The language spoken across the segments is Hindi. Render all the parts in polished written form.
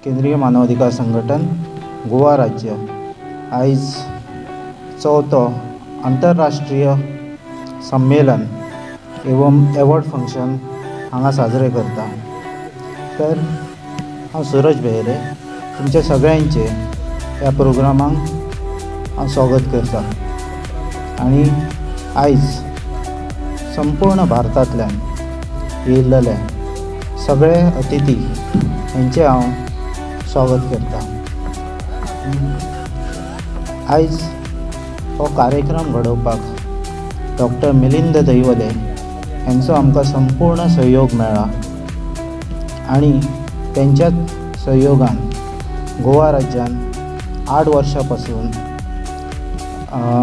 केंद्रीय मानवाधिकार संघटन गोवा राज्य आयज चवथो आंतरराष्ट्रीय संमेलन एवं एवॉर्ड फंक्शन हांगा साजरे करता। तर हांव सूरज बेहरे तुमच्या सगळ्यांचे ह्या प्रोग्रामांक हांव स्वागत करता। आनी आयज संपूर्ण भारतांतल्यान येयल्ले सगळे अतिथी यांचे हांव स्वागत करता। आयज हो कार्यक्रम घडोवपाक डॉक्टर मिलिंद दैवले यांचो आमकां संपूर्ण सहयोग मेळ्ळा आनी त्यांच्याच सहयोगान गोवा राज्यान 8 वर्सां पासून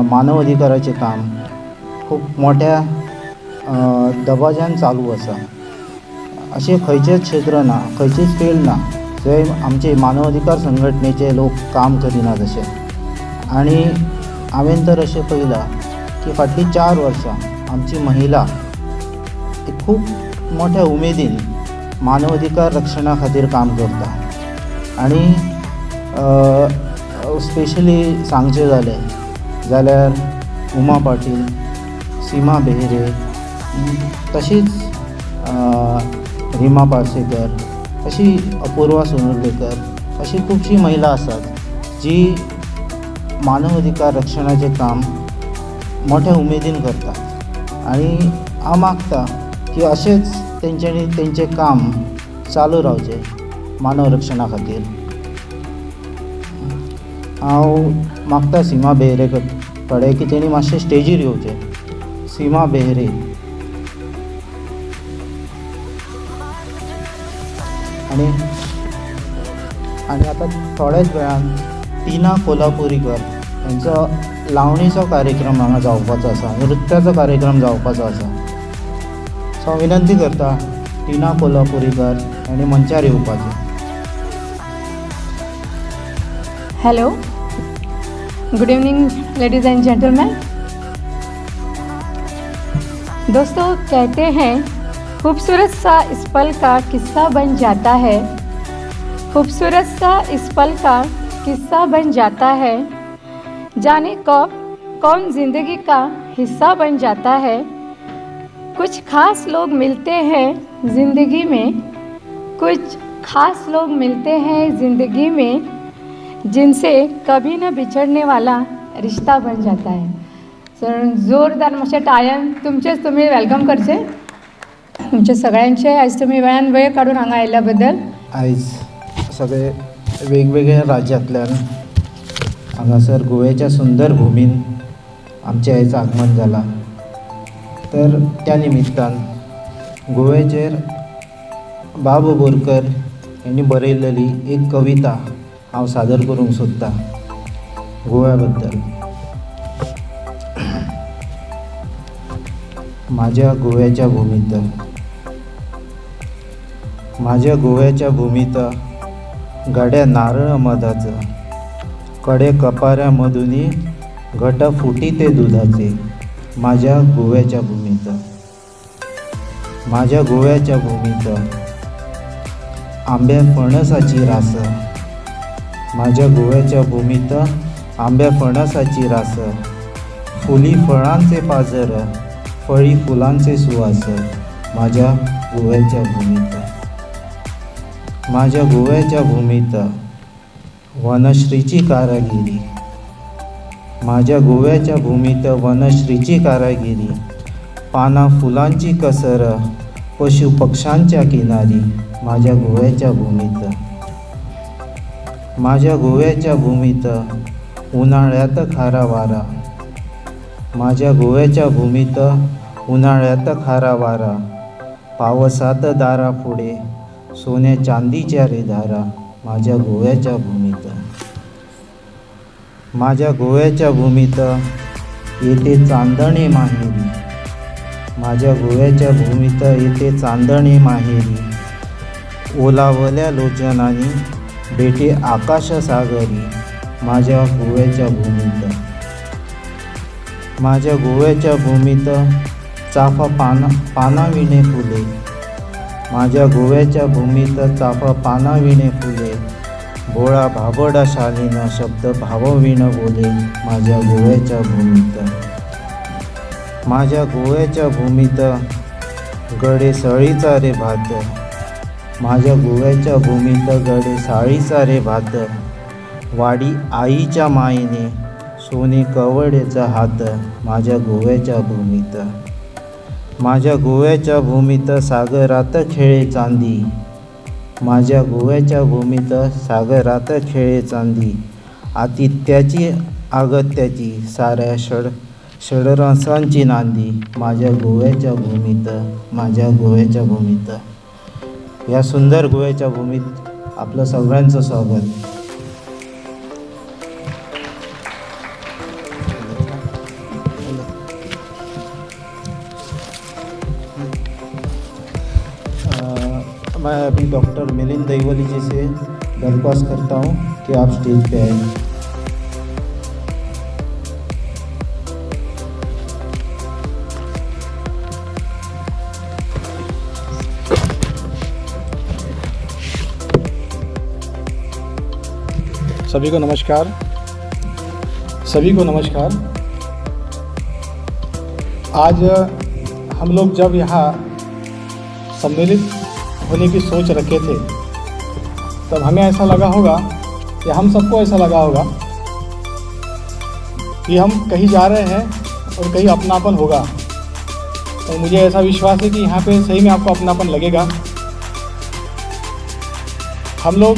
मानव अधिकाराचें काम खूब मोठ्या दबाज्यान चालू आसा। अशें खंयचेच क्षेत्र ना, खंयचीच फील्ड ना जंय आमचे मानव अधिकार संघटनेचे लोक काम करिनात अशें। आनी हांवें तर अशें पळयलां की फाटली 4 वर्सां आमची महिला खूब मोठ्या उमेदीन मानव अधिकार रक्षणा खातीर काम करता। आनी स्पेशली सांगचें जाल्यार उमा पाटील, सीमा बेहरे, तशीच रिमा पार्सेकर, अशी अपूर्वा सोनुर्लेकर, अशी खुबशी महिला आसात जी मानव अधिकार रक्षणाचें काम मोठ्या उमेदीन करतात। आनी हांव मागता की अशेंच तेंच्यांनी तेंचें काम चालू रावचें मानव रक्षणा खातीर। हांव मागता सीमा बेहरे कडेन की तेणी मातशें स्टेजीर येवचें। सीमा बेहरे आनी आतां थोड्याच वेळान टिना कोल्हापुरीकर यांचो लावणीचो कार्यक्रम हांगा जावपाचो आसा, नृत्याचो कार्यक्रम जावपाचो आसा। सो हांव विनंती करता टिना कोल्हापुरीकर यांनी मंचार येवपाचें। Hello, good evening ladies and gentleman. दोस्तों, कहते हैं खूबसूरत सा इस पल का किस्सा बन जाता है, खूबसूरत सा इस पल का किस्सा बन जाता है, जाने कब कौन ज़िंदगी का हिस्सा बन जाता है। कुछ खास लोग मिलते हैं ज़िंदगी में, कुछ खास लोग मिलते हैं ज़िंदगी में, जिनसे कभी न बिछड़ने वाला रिश्ता बन जाता है। सर जोरदार मातशें टाळ्यान तुमचेच तुमी वेलकम करचे, तुमचे सगळ्यांचे आयज तुमी वेळ काडून हांगा आयिल्ल्या बद्दल। आयज सगळे वेगवेगळ्या राज्यांतल्यान हांगासर गोव्याच्या सुंदर भुमीन आमचें आयज आगमन जालां। तर त्या निमित्तान गोव्याचेर बाब बोरकर यांनी बरयल्लेली एक कविता हांव सादर करूंक सोदतां गोव्या बद्दल। माझ्या गोव्याच्या भुमीत, माझ्या गोव्याच्या भुमीत गाड्या नारळ मधाचं, कडे कपाऱ्या मधुनी घट फुटी ते दुधाचे। माझ्या गोव्याच्या भूमीत, माझ्या गोव्याच्या भूमीत आंब्या फणसाची रास, माझ्या गोव्याच्या भूमीत आंब्या फणसाची रास, फुली फळांचे पाजर, फळी फुलांचे सुवास। माझ्या गोव्याच्या भूमीत, माझ्या गोव्याच्या भूमीत वनश्रीची कारागिरी, माझ्या गोव्याच्या भूमीत वनश्रीची कारागिरी, पाना फुलांची कसर, पशु पक्ष्यांच्या किनारी। माझ्या गोव्याच्या भूमीत, माझ्या गोव्याच्या भूमीत उन्हाळ्यात खारा वारा, माझ्या गोव्याच्या भूमीत उन्हाळ्यात खारा वारा, पावसात दारा पुढे सोन्या चांदीच्या रेधारा। माझ्या गोव्याच्या भूमीत, माझ्या गोव्याच्या भूमीत येते चांदणे माहेरी, माझ्या गोव्याच्या भूमीत येते चांदणे माहेरी, ओलावल्या लोचनांनी भेटे आकाश सागरी। माझ्या गोव्याच्या भूमीत, माझ्या गोव्याच्या भूमीत चाफा पानाविणे फुले, माझ्या गोव्याच्या भूमीत चाफा पानाविणे फुले, भोळा भाबडा शालीन शब्द भावविण बोले माझ्या गोव्याच्या भूमीत. माझ्या गोव्याच्या भूमीत गडे सळीचा रे भात. माझ्या गोव्याच्या भूमीत गडे साळीचा रे भात. वाडी आईच्या मायेने सोने कवड्याचा हात. माझ्या गोव्याच्या भूमीत. माझ्या गोव्याच्या भूमीत सागरात खेळे चांदी. माझ्या गोव्याच्या भूमीत सागरात खेळे चांदी. आतिथ्याची आगत्याची साऱ्या षडरसांची नांदी. माझ्या गोव्याच्या भूमीत. माझ्या गोव्याच्या भूमीत. या सुंदर गोव्याच्या भूमीत आपलं सगळ्यांचं स्वागत. मैं अभी डॉक्टर मिलिंद दहिवली जी से दरख्वास्त करता हूँ कि आप स्टेज पे आएँ. सभी को नमस्कार. सभी को नमस्कार. आज हम लोग जब यहाँ सम्मिलित होने की सोच रखे थे तब हमें ऐसा लगा होगा या हम सबको ऐसा लगा होगा कि हम कहीं जा रहे हैं और कहीं अपनापन होगा. तो मुझे ऐसा विश्वास है कि यहाँ पे सही में आपको अपनापन लगेगा. हम लोग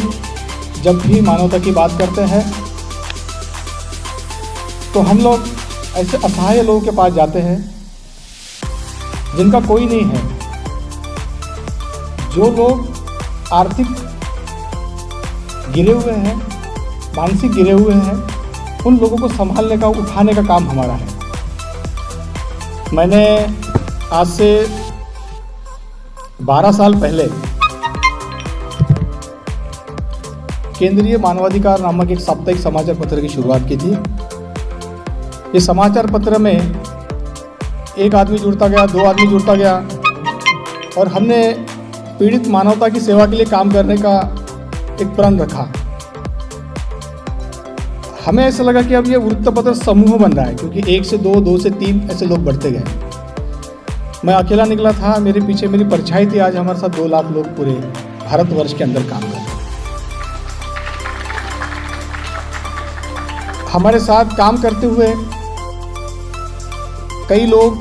जब भी मानवता की बात करते हैं तो हम लोग ऐसे असहाय लोगों के पास जाते हैं जिनका कोई नहीं है. जो लोग आर्थिक गिरे हुए हैं, मानसिक गिरे हुए हैं, उन लोगों को संभालने का, उठाने का काम हमारा है. मैंने आज से 12 साल पहले केंद्रीय मानवाधिकार नामक एक साप्ताहिक समाचार पत्र की शुरुआत की थी. ये समाचार पत्र में एक आदमी जुड़ता गया, 2 आदमी जुड़ता गया और हमने पीड़ित मानवता की सेवा के लिए काम करने का एक प्रण रखा. हमें ऐसा लगा कि अब ये वृत्तपत्र समूह बन रहा है, क्योंकि 1 से 2, 2 से 3 ऐसे लोग बढ़ते गए. मैं अकेला निकला था, मेरे पीछे मेरी परछाई थी. आज हमारे साथ 2 लाख लोग पूरे भारतवर्ष के अंदर काम कर रहे हैं. हमारे साथ काम करते हुए कई लोग,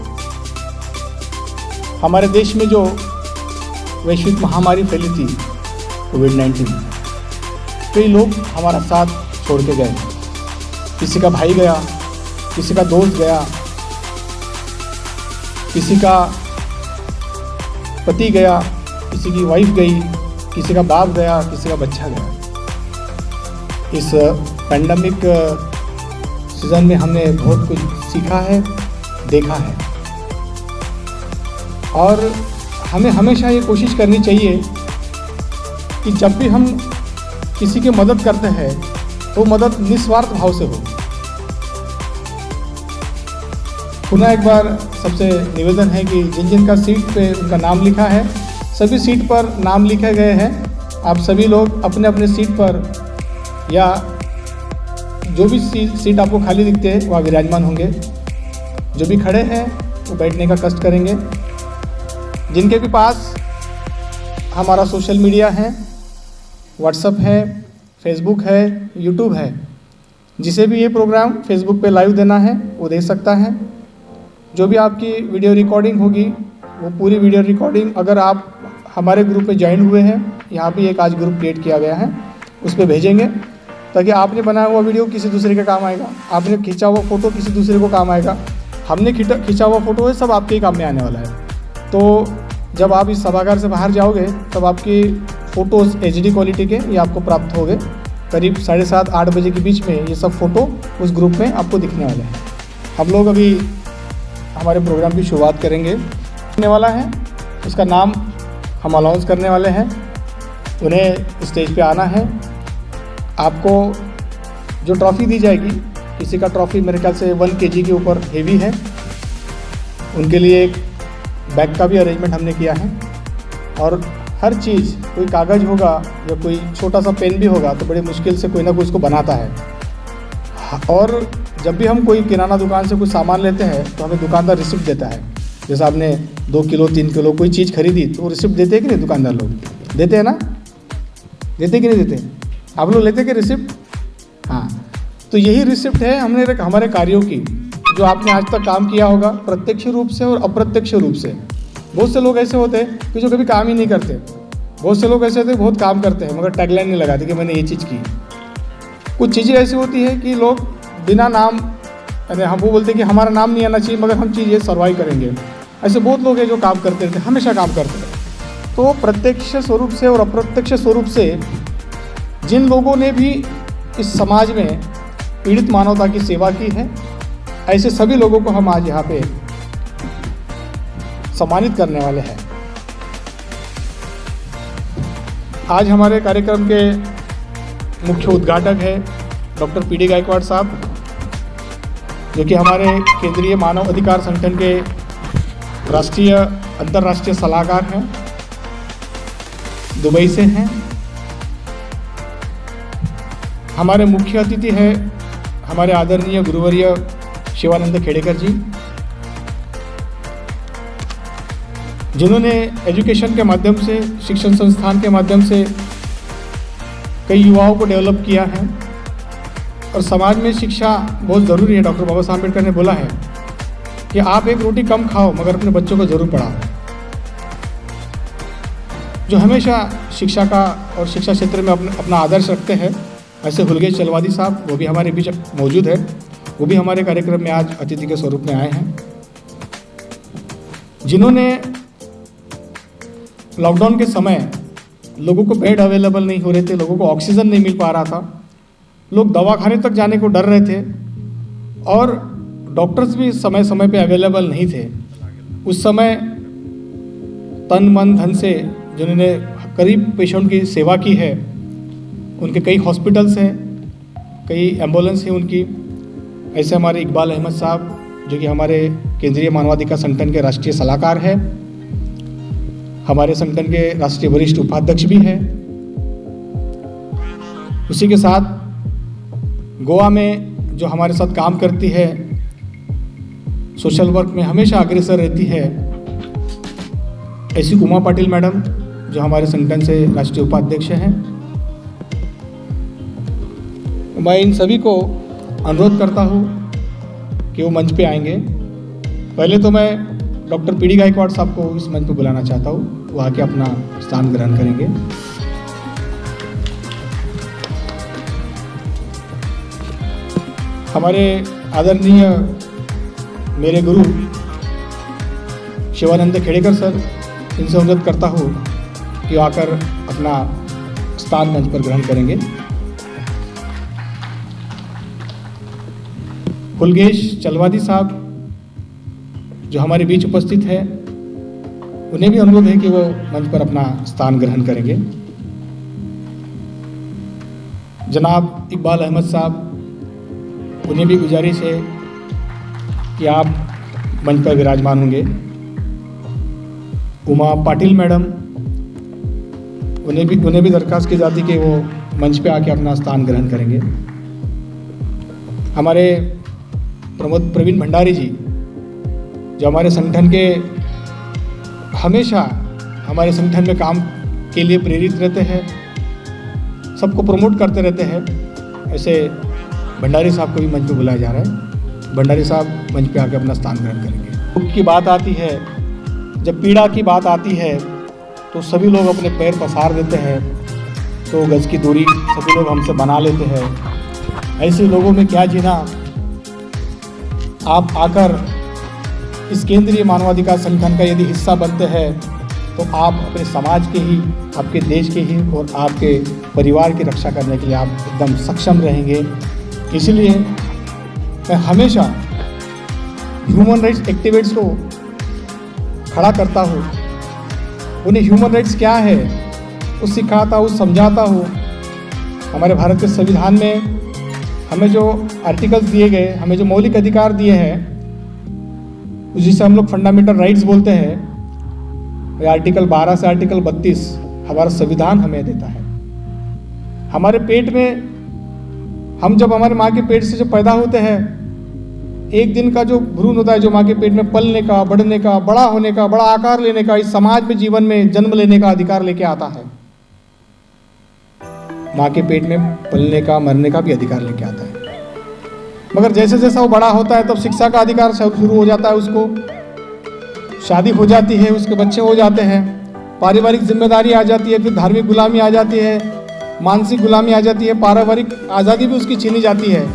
हमारे देश में जो वैश्विक महामारी फैली थी कोविड-19, कई लोग हमारा साथ छोड़ के गए. किसी का भाई गया, किसी का दोस्त गया, किसी का पति गया, किसी की वाइफ गई, किसी का बाप गया, किसी का बच्चा गया. इस पैंडेमिक सीज़न में हमने बहुत कुछ सीखा है, देखा है. और हमें हमेशा ये कोशिश करनी चाहिए कि जब भी हम किसी की मदद करते हैं तो मदद निस्वार्थ भाव से हो. पुनः एक बार सबसे निवेदन है कि जिन जिन का सीट पे उनका नाम लिखा है, सभी सीट पर नाम लिखे गए हैं. आप सभी लोग अपने अपने सीट पर या जो भी सीट आपको खाली दिखते हैं वहाँ विराजमान होंगे. जो भी खड़े हैं वो बैठने का कष्ट करेंगे. जिनके भी पास हमारा सोशल मीडिया है, व्हाट्सएप है, फेसबुक है, यूट्यूब है, जिसे भी ये प्रोग्राम फेसबुक पे लाइव देना है वो दे सकता है. जो भी आपकी वीडियो रिकॉर्डिंग होगी वो पूरी वीडियो रिकॉर्डिंग, अगर आप हमारे ग्रुप में ज्वाइन हुए हैं, यहाँ भी एक आज ग्रुप क्रिएट किया गया है, उस पर भेजेंगे ताकि आपने बनाया हुआ वीडियो किसी दूसरे के काम आएगा, आपने खींचा हुआ फ़ोटो किसी दूसरे को काम आएगा, हमने खींचा हुआ फ़ोटो है, सब आपके ही काम में आने वाला है. तो जब आप इस सभागार से बाहर जाओगे तब आपकी फ़ोटोज़ HD क्वालिटी के ये आपको प्राप्त होंगे. करीब 7:30-8 बजे के बीच में ये सब फ़ोटो उस ग्रुप में आपको दिखने वाले हैं. हम लोग अभी हमारे प्रोग्राम की शुरुआत करेंगे. होने वाला है उसका नाम हम अनाउंस करने वाले हैं. उन्हें स्टेज पे आना है. आपको जो ट्रॉफ़ी दी जाएगी, किसी का ट्रॉफ़ी मेरे ख्याल से 1 kg के ऊपर हेवी है, उनके लिए एक बैग का भी अरेंजमेंट हमने किया है. और हर चीज़, कोई कागज़ होगा या कोई छोटा सा पेन भी होगा तो बड़े मुश्किल से कोई ना कोई उसको बनाता है। और जब भी हम कोई किराना दुकान से कुछ सामान लेते हैं तो हमें दुकानदार रिसिप्ट देता है। जैसे आपने 2 किलो 3 किलो कोई चीज़ खरीदी तो वो रिसिप्ट देते हैं कि नहीं? दुकानदार लोग देते हैं ना? देते कि नहीं देते? आप लोग लेते हैं कि रिसिप्ट? हाँ, तो यही रिसिप्ट है हमारे कार्यों की, जो आपने आज तक काम किया होगा प्रत्यक्ष रूप से और अप्रत्यक्ष रूप से। बहुत से लोग ऐसे होते हैं कि जो कभी काम ही नहीं करते, बहुत से लोग ऐसे होते हैं बहुत काम करते हैं मगर टैगलाइन नहीं लगाते कि मैंने ये चीज़ की। कुछ चीज़ें ऐसी होती है कि लोग बिना नाम, अरे हम वो बोलते हैं कि हमारा नाम नहीं आना चाहिए मगर हम चीज़ ये सर्वाइव करेंगे। ऐसे बहुत लोग हैं जो काम करते रहते, हमेशा काम करते हैं। तो प्रत्यक्ष स्वरूप से और अप्रत्यक्ष स्वरूप से जिन लोगों ने भी इस समाज में पीड़ित मानवता की सेवा की है, ऐसे सभी लोगों को हम आज यहाँ पे सम्मानित करने वाले हैं। आज हमारे कार्यक्रम के मुख्य उद्घाटक है डॉक्टर पीडी गायकवाड़ साहब, जो कि हमारे केंद्रीय मानव अधिकार संगठन के राष्ट्रीय अंतर्राष्ट्रीय सलाहकार हैं, दुबई से हैं। हमारे मुख्य अतिथि हैं हमारे आदरणीय गुरुवर्य शिवानंद खेड़ेकर जी, जिन्होंने एजुकेशन के माध्यम से, शिक्षण संस्थान के माध्यम से कई युवाओं को डेवलप किया है। और समाज में शिक्षा बहुत ज़रूरी है। डॉक्टर बाबा साहब अम्बेडकर ने बोला है कि आप एक रोटी कम खाओ मगर अपने बच्चों को ज़रूर पढ़ाओ। जो हमेशा शिक्षा का और शिक्षा क्षेत्र में अपना आदर्श रखते हैं, ऐसे हुलगेश चलवादी साहब, वो भी हमारे बीच मौजूद है। वो भी हमारे कार्यक्रम में आज अतिथि के स्वरूप में आए हैं, जिन्होंने लॉकडाउन के समय लोगों को बेड अवेलेबल नहीं हो रहे थे, लोगों को ऑक्सीजन नहीं मिल पा रहा था, लोग दवाखाने तक जाने को डर रहे थे और डॉक्टर्स भी समय समय पे अवेलेबल नहीं थे। उस समय तन मन धन से जिन्होंने करीब पेशेंट की सेवा की है, उनके कई हॉस्पिटल्स हैं, कई एम्बुलेंस हैं उनकी। ऐसे हमारे इकबाल अहमद साहब, जो कि हमारे केंद्रीय मानवाधिकार संगठन के राष्ट्रीय सलाहकार हैं, हमारे संगठन के राष्ट्रीय वरिष्ठ उपाध्यक्ष भी हैं। उसी के साथ गोवा में जो हमारे साथ काम करती है, सोशल वर्क में हमेशा अग्रसर रहती है, ऐसी उमा पाटिल मैडम, जो हमारे संगठन से राष्ट्रीय उपाध्यक्ष हैं। मैं इन सभी को अनुरोध करता हूँ कि वो मंच पे आएंगे। पहले तो मैं डॉक्टर पीडी गायकवाड़ साहब को इस मंच पे बुलाना चाहता हूँ, वो आके अपना स्थान ग्रहण करेंगे। हमारे आदरणीय मेरे गुरु शिवानंद खेड़ेकर सर, इनसे अनुरोध करता हूँ कि आकर अपना स्थान मंच पर ग्रहण करेंगे। हुलगेश चलवादी साहब, जो हमारे बीच उपस्थित है, उन्हें भी अनुरोध है कि वो मंच पर अपना स्थान ग्रहण करेंगे। जनाब इकबाल अहमद साहब, उन्हें भी गुजारिश है कि आप मंच पर विराजमान होंगे। उमा पाटिल मैडम, उन्हें भी दरखास्त की जाती कि वो मंच पे आके अपना स्थान ग्रहण करेंगे। हमारे प्रवीण भंडारी जी, जो हमारे संगठन के हमेशा हमारे संगठन में काम के लिए प्रेरित रहते हैं, सबको प्रमोट करते रहते हैं, ऐसे भंडारी साहब को भी मंच पे बुलाया जा रहा है। भंडारी साहब मंच पे आके अपना स्थान ग्रहण करेंगे। दुख की बात आती है, जब पीड़ा की बात आती है, तो सभी लोग अपने पैर पसार देते हैं, तो गज की दूरी सभी लोग हमसे बना लेते हैं। ऐसे लोगों में क्या जीना। आप आकर इस केंद्रीय मानवाधिकार संगठन का यदि हिस्सा बनते हैं तो आप अपने समाज के ही, आपके देश के ही और आपके परिवार की रक्षा करने के लिए आप एकदम सक्षम रहेंगे। इसलिए मैं हमेशा ह्यूमन राइट्स एक्टिविस्ट्स को खड़ा करता हूँ, उन्हें ह्यूमन राइट्स क्या है वो सिखाता हूँ, समझाता हूँ। हमारे भारत के संविधान में हमें जो आर्टिकल्स दिए गए, हमें जो मौलिक अधिकार दिए हैं, जिसे हम लोग फंडामेंटल राइट्स बोलते हैं, आर्टिकल 12 से आर्टिकल 32 हमारा संविधान हमें देता है। हमारे पेट में, हम जब हमारे माँ के पेट से जब पैदा होते हैं, एक दिन का जो भ्रूण होता है, जो माँ के पेट में पलने का, बढ़ने का, बड़ा होने का, बड़ा आकार लेने का, इस समाज में जीवन में जन्म लेने का अधिकार लेके आता है। माँ के पेट में पलने का, मरने का भी अधिकार लेके आता है। मगर जैसे जैसा वो बड़ा होता है तब शिक्षा का अधिकार शुरू हो जाता है, उसको शादी हो जाती है, उसके बच्चे हो जाते हैं, पारिवारिक जिम्मेदारी आ जाती है, फिर धार्मिक गुलामी आ जाती है, मानसिक गुलामी आ जाती है, पारिवारिक आज़ादी भी उसकी छीनी जाती है।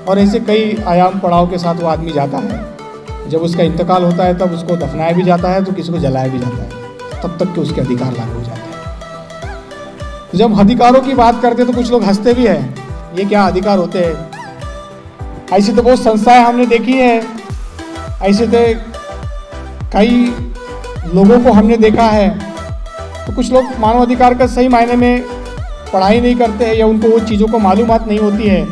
और ऐसे कई आयाम पड़ाव के साथ वो आदमी जाता है। जब उसका इंतकाल होता है तब उसको दफनाया भी जाता है, तो किसी को जलाया भी जाता है, तब तक के उसके अधिकार लागू हो जाते हैं। जब अधिकारों की बात करते हैं तो कुछ लोग हंसते भी हैं, ये क्या अधिकार होते हैं। ऐसी तो बहुत संस्थाएं हमने देखी हैं, ऐसे तो कई लोगों को हमने देखा है। तो कुछ लोग मानवाधिकार का सही मायने में पढ़ाई नहीं करते हैं, या उनको वो चीज़ों को मालूमात नहीं होती है,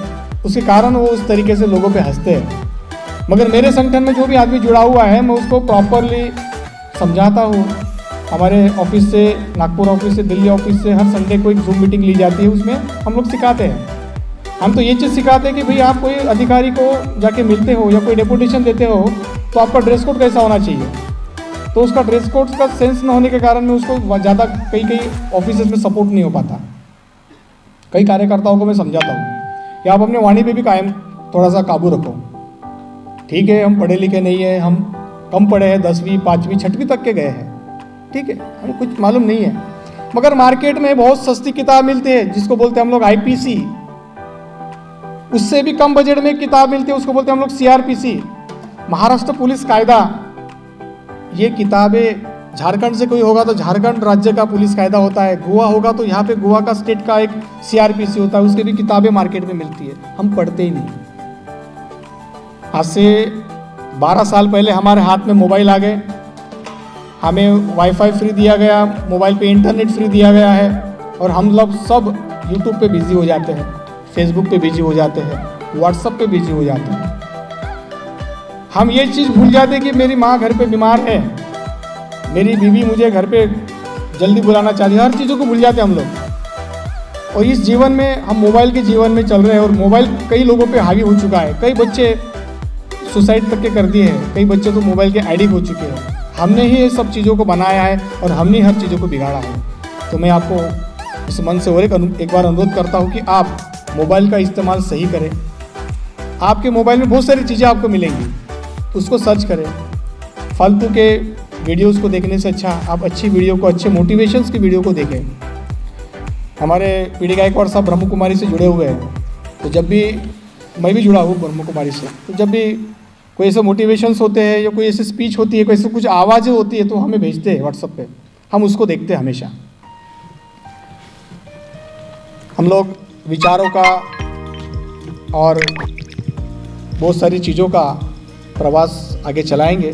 उसके कारण वो उस तरीके से लोगों पे हंसते हैं। मगर मेरे संगठन में जो भी आदमी जुड़ा हुआ है, मैं उसको प्रॉपरली समझाता हूँ। हमारे ऑफिस से, नागपुर ऑफिस से, दिल्ली ऑफिस से हर संडे को एक जूम मीटिंग ली जाती है, उसमें हम लोग सिखाते हैं। हम तो ये चीज़ सिखाते हैं कि भाई आप कोई अधिकारी को जाके मिलते हो या कोई डेपुटेशन देते हो तो आपका ड्रेस कोड कैसा होना चाहिए। तो उसका ड्रेस कोड का सेंस न होने के कारण में उसको ज़्यादा कई ऑफिस में सपोर्ट नहीं हो पाता। कई कार्यकर्ताओं को मैं समझाता हूँ कि आप अपने वाणी पे भी कायम थोड़ा सा काबू रखो। ठीक है, हम पढ़े लिखे नहीं है, हम कम पढ़े हैं, 10वीं 5वीं 6वीं तक के गए हैं, ठीक है, हमें कुछ मालूम नहीं है। मगर मार्केट में बहुत सस्ती किताब मिलती है, जिसको बोलते हैं हम लोग IPC। उससे भी कम बजट में किताब मिलती है, उसको बोलते हैं हम लोग CRPC, महाराष्ट्र पुलिस कायदा। ये किताबें झारखंड से कोई होगा तो झारखंड राज्य का पुलिस कायदा होता है, गोवा होगा तो यहाँ पे गोवा का स्टेट का एक CRPC होता है, उसके भी किताबें मार्केट में मिलती है, हम पढ़ते ही नहीं। आज से 12 साल पहले हमारे हाथ में मोबाइल आ गए, हमें वाईफाई फ्री दिया गया, मोबाइल पे इंटरनेट फ्री दिया गया है, और हम लोग सब यूट्यूब पे बिजी हो जाते हैं, फेसबुक पे बिजी हो जाते हैं, व्हाट्सएप पे बिजी हो जाते हैं। हम ये चीज़ भूल जाते हैं कि मेरी माँ घर पे बीमार है, मेरी बीवी मुझे घर पे जल्दी बुलाना चाहती है, हर चीज़ों को भूल जाते हैं हम लोग। और इस जीवन में हम मोबाइल के जीवन में चल रहे हैं, और मोबाइल कई लोगों पे हावी हो चुका है। कई बच्चे सुसाइड तक के कर दिए हैं, कई बच्चे तो मोबाइल के एडिक्ट हो चुके हैं। हमने ही ये सब चीज़ों को बनाया है और हमने हर चीज़ों को बिगाड़ा है। तो मैं आपको इस मन से और एक बार अनुरोध करता हूँ कि आप मोबाइल का इस्तेमाल सही करें। आपके मोबाइल में बहुत सारी चीज़ें आपको मिलेंगी, उसको सर्च करें। फालतू के वीडियोस को देखने से अच्छा आप अच्छी वीडियो को, अच्छे मोटिवेशंस की वीडियो को देखें। हमारे पीडी गायकवाड़ साहब ब्रह्म कुमारी से जुड़े हुए हैं, तो जब भी मैं भी जुड़ा हूँ ब्रह्म कुमारी से, तो जब भी कोई ऐसे मोटिवेशंस होते हैं या कोई ऐसी स्पीच होती है, कोई ऐसे कुछ आवाज़ें होती है, तो हमें भेजते हैं व्हाट्सएप पे, हम उसको देखते हैं हमेशा। हम लोग विचारों का और बहुत सारी चीज़ों का प्रवास आगे चलाएंगे।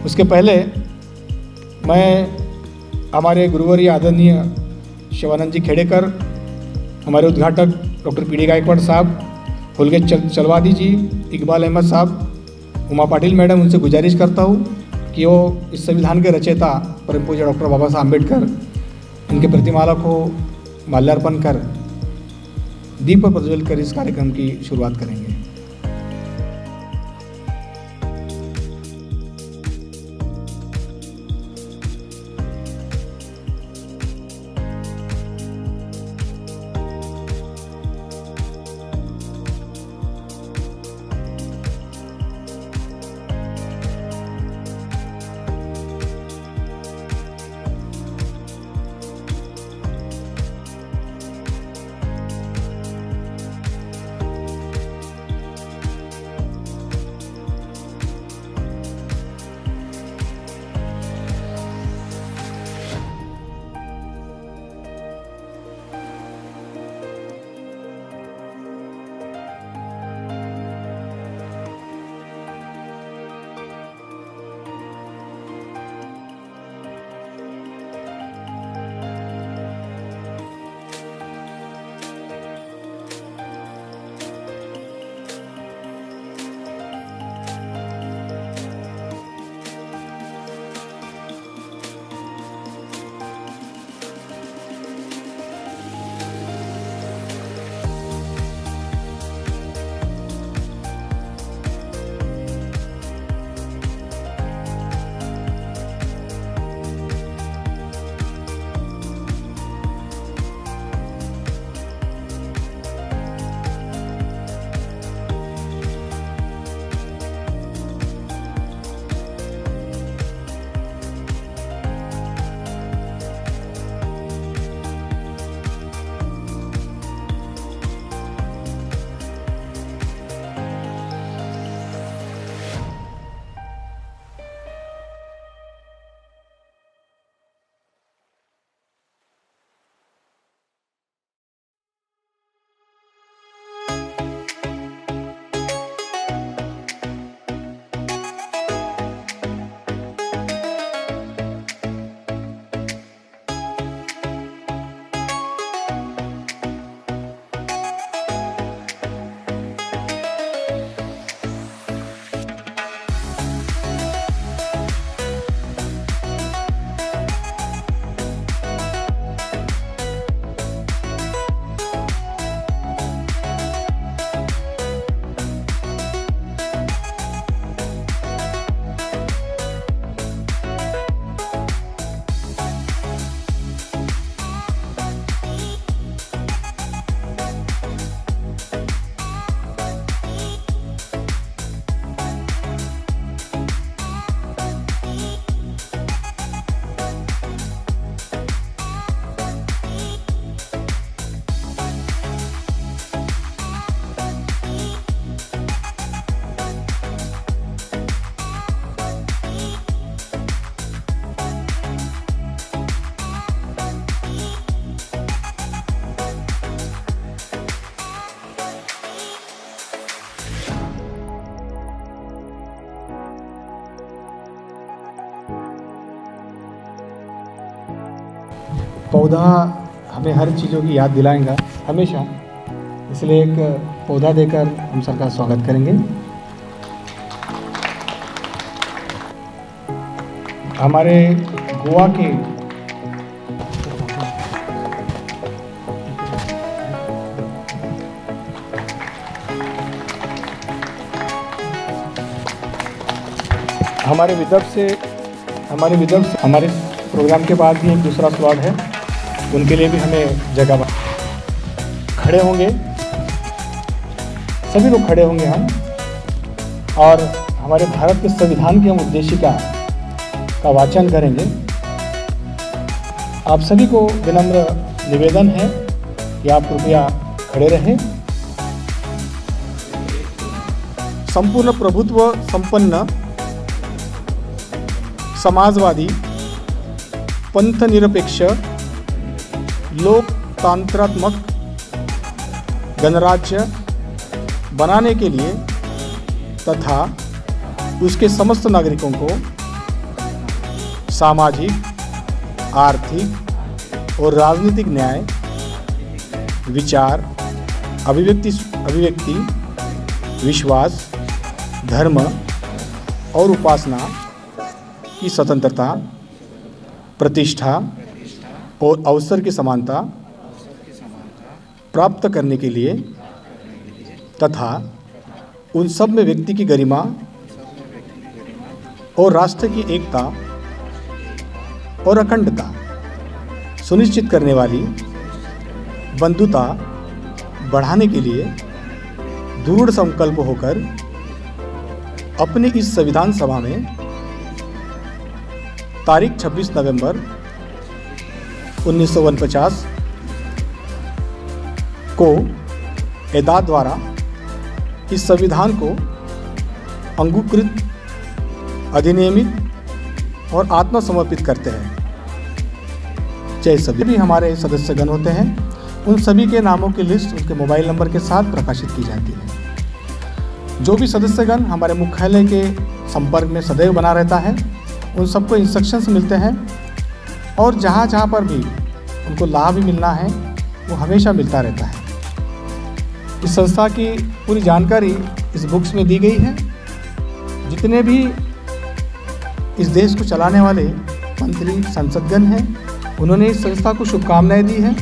उसके पहले मैं हमारे गुरुवर्य आदरणीय शिवानंद जी खेड़ेकर, हमारे उद्घाटक डॉक्टर पीडी गायकवाड़ साहब, हुलगे चलवादी जी, इकबाल अहमद साहब, उमा पाटिल मैडम, उनसे गुजारिश करता हूँ कि वो इस संविधान के रचयिता परम पूज्य डॉक्टर बाबा साहब अम्बेडकर, इनके प्रतिमाला को माल्यार्पण कर दीप प्रज्वलित कर इस कार्यक्रम की शुरुआत करेंगे। पौधा हमें हर चीज़ों की याद दिलाएगा हमेशा, इसलिए एक पौधा देकर हम सबका स्वागत करेंगे। हमारे गोवा के हमारे विदर्भ से हमारे प्रोग्राम के बाद भी एक दूसरा स्लॉट है, उनके लिए भी हमें जगह खड़े होंगे, सभी लोग खड़े होंगे हम, और हमारे भारत के संविधान की हम उद्देशिका का वाचन करेंगे। आप सभी को विनम्र निवेदन है कि आप कृपया खड़े रहें। संपूर्ण प्रभुत्व संपन्न समाजवादी पंथनिरपेक्ष लोकतंत्रात्मक गणराज्य बनाने के लिए तथा उसके समस्त नागरिकों को सामाजिक, आर्थिक और राजनीतिक न्याय, विचार, अभिव्यक्ति, विश्वास, धर्म और उपासना की स्वतंत्रता, प्रतिष्ठा और अवसर की समानता प्राप्त करने के लिए तथा उन सब में व्यक्ति की गरिमा और राष्ट्र की एकता और अखंडता सुनिश्चित करने वाली बंधुता बढ़ाने के लिए दृढ़ संकल्प होकर अपनी इस संविधान सभा में तारीख 26 नवंबर 1949 को एदाद द्वारा इस संविधान को अंगीकृत, अधिनियमित और आत्मसमर्पित करते हैं। चाहे सभी भी हमारे सदस्यगण होते हैं, उन सभी के नामों की लिस्ट उनके मोबाइल नंबर के साथ प्रकाशित की जाती है। जो भी सदस्यगण हमारे मुख्यालय के संपर्क में सदैव बना रहता है, उन सबको इंस्ट्रक्शंस मिलते हैं और जहाँ जहाँ पर भी उनको लाभ भी मिलना है वो हमेशा मिलता रहता है। इस संस्था की पूरी जानकारी इस बुक्स में दी गई है। जितने भी इस देश को चलाने वाले मंत्री संसदगण हैं, उन्होंने इस संस्था को शुभकामनाएं दी हैं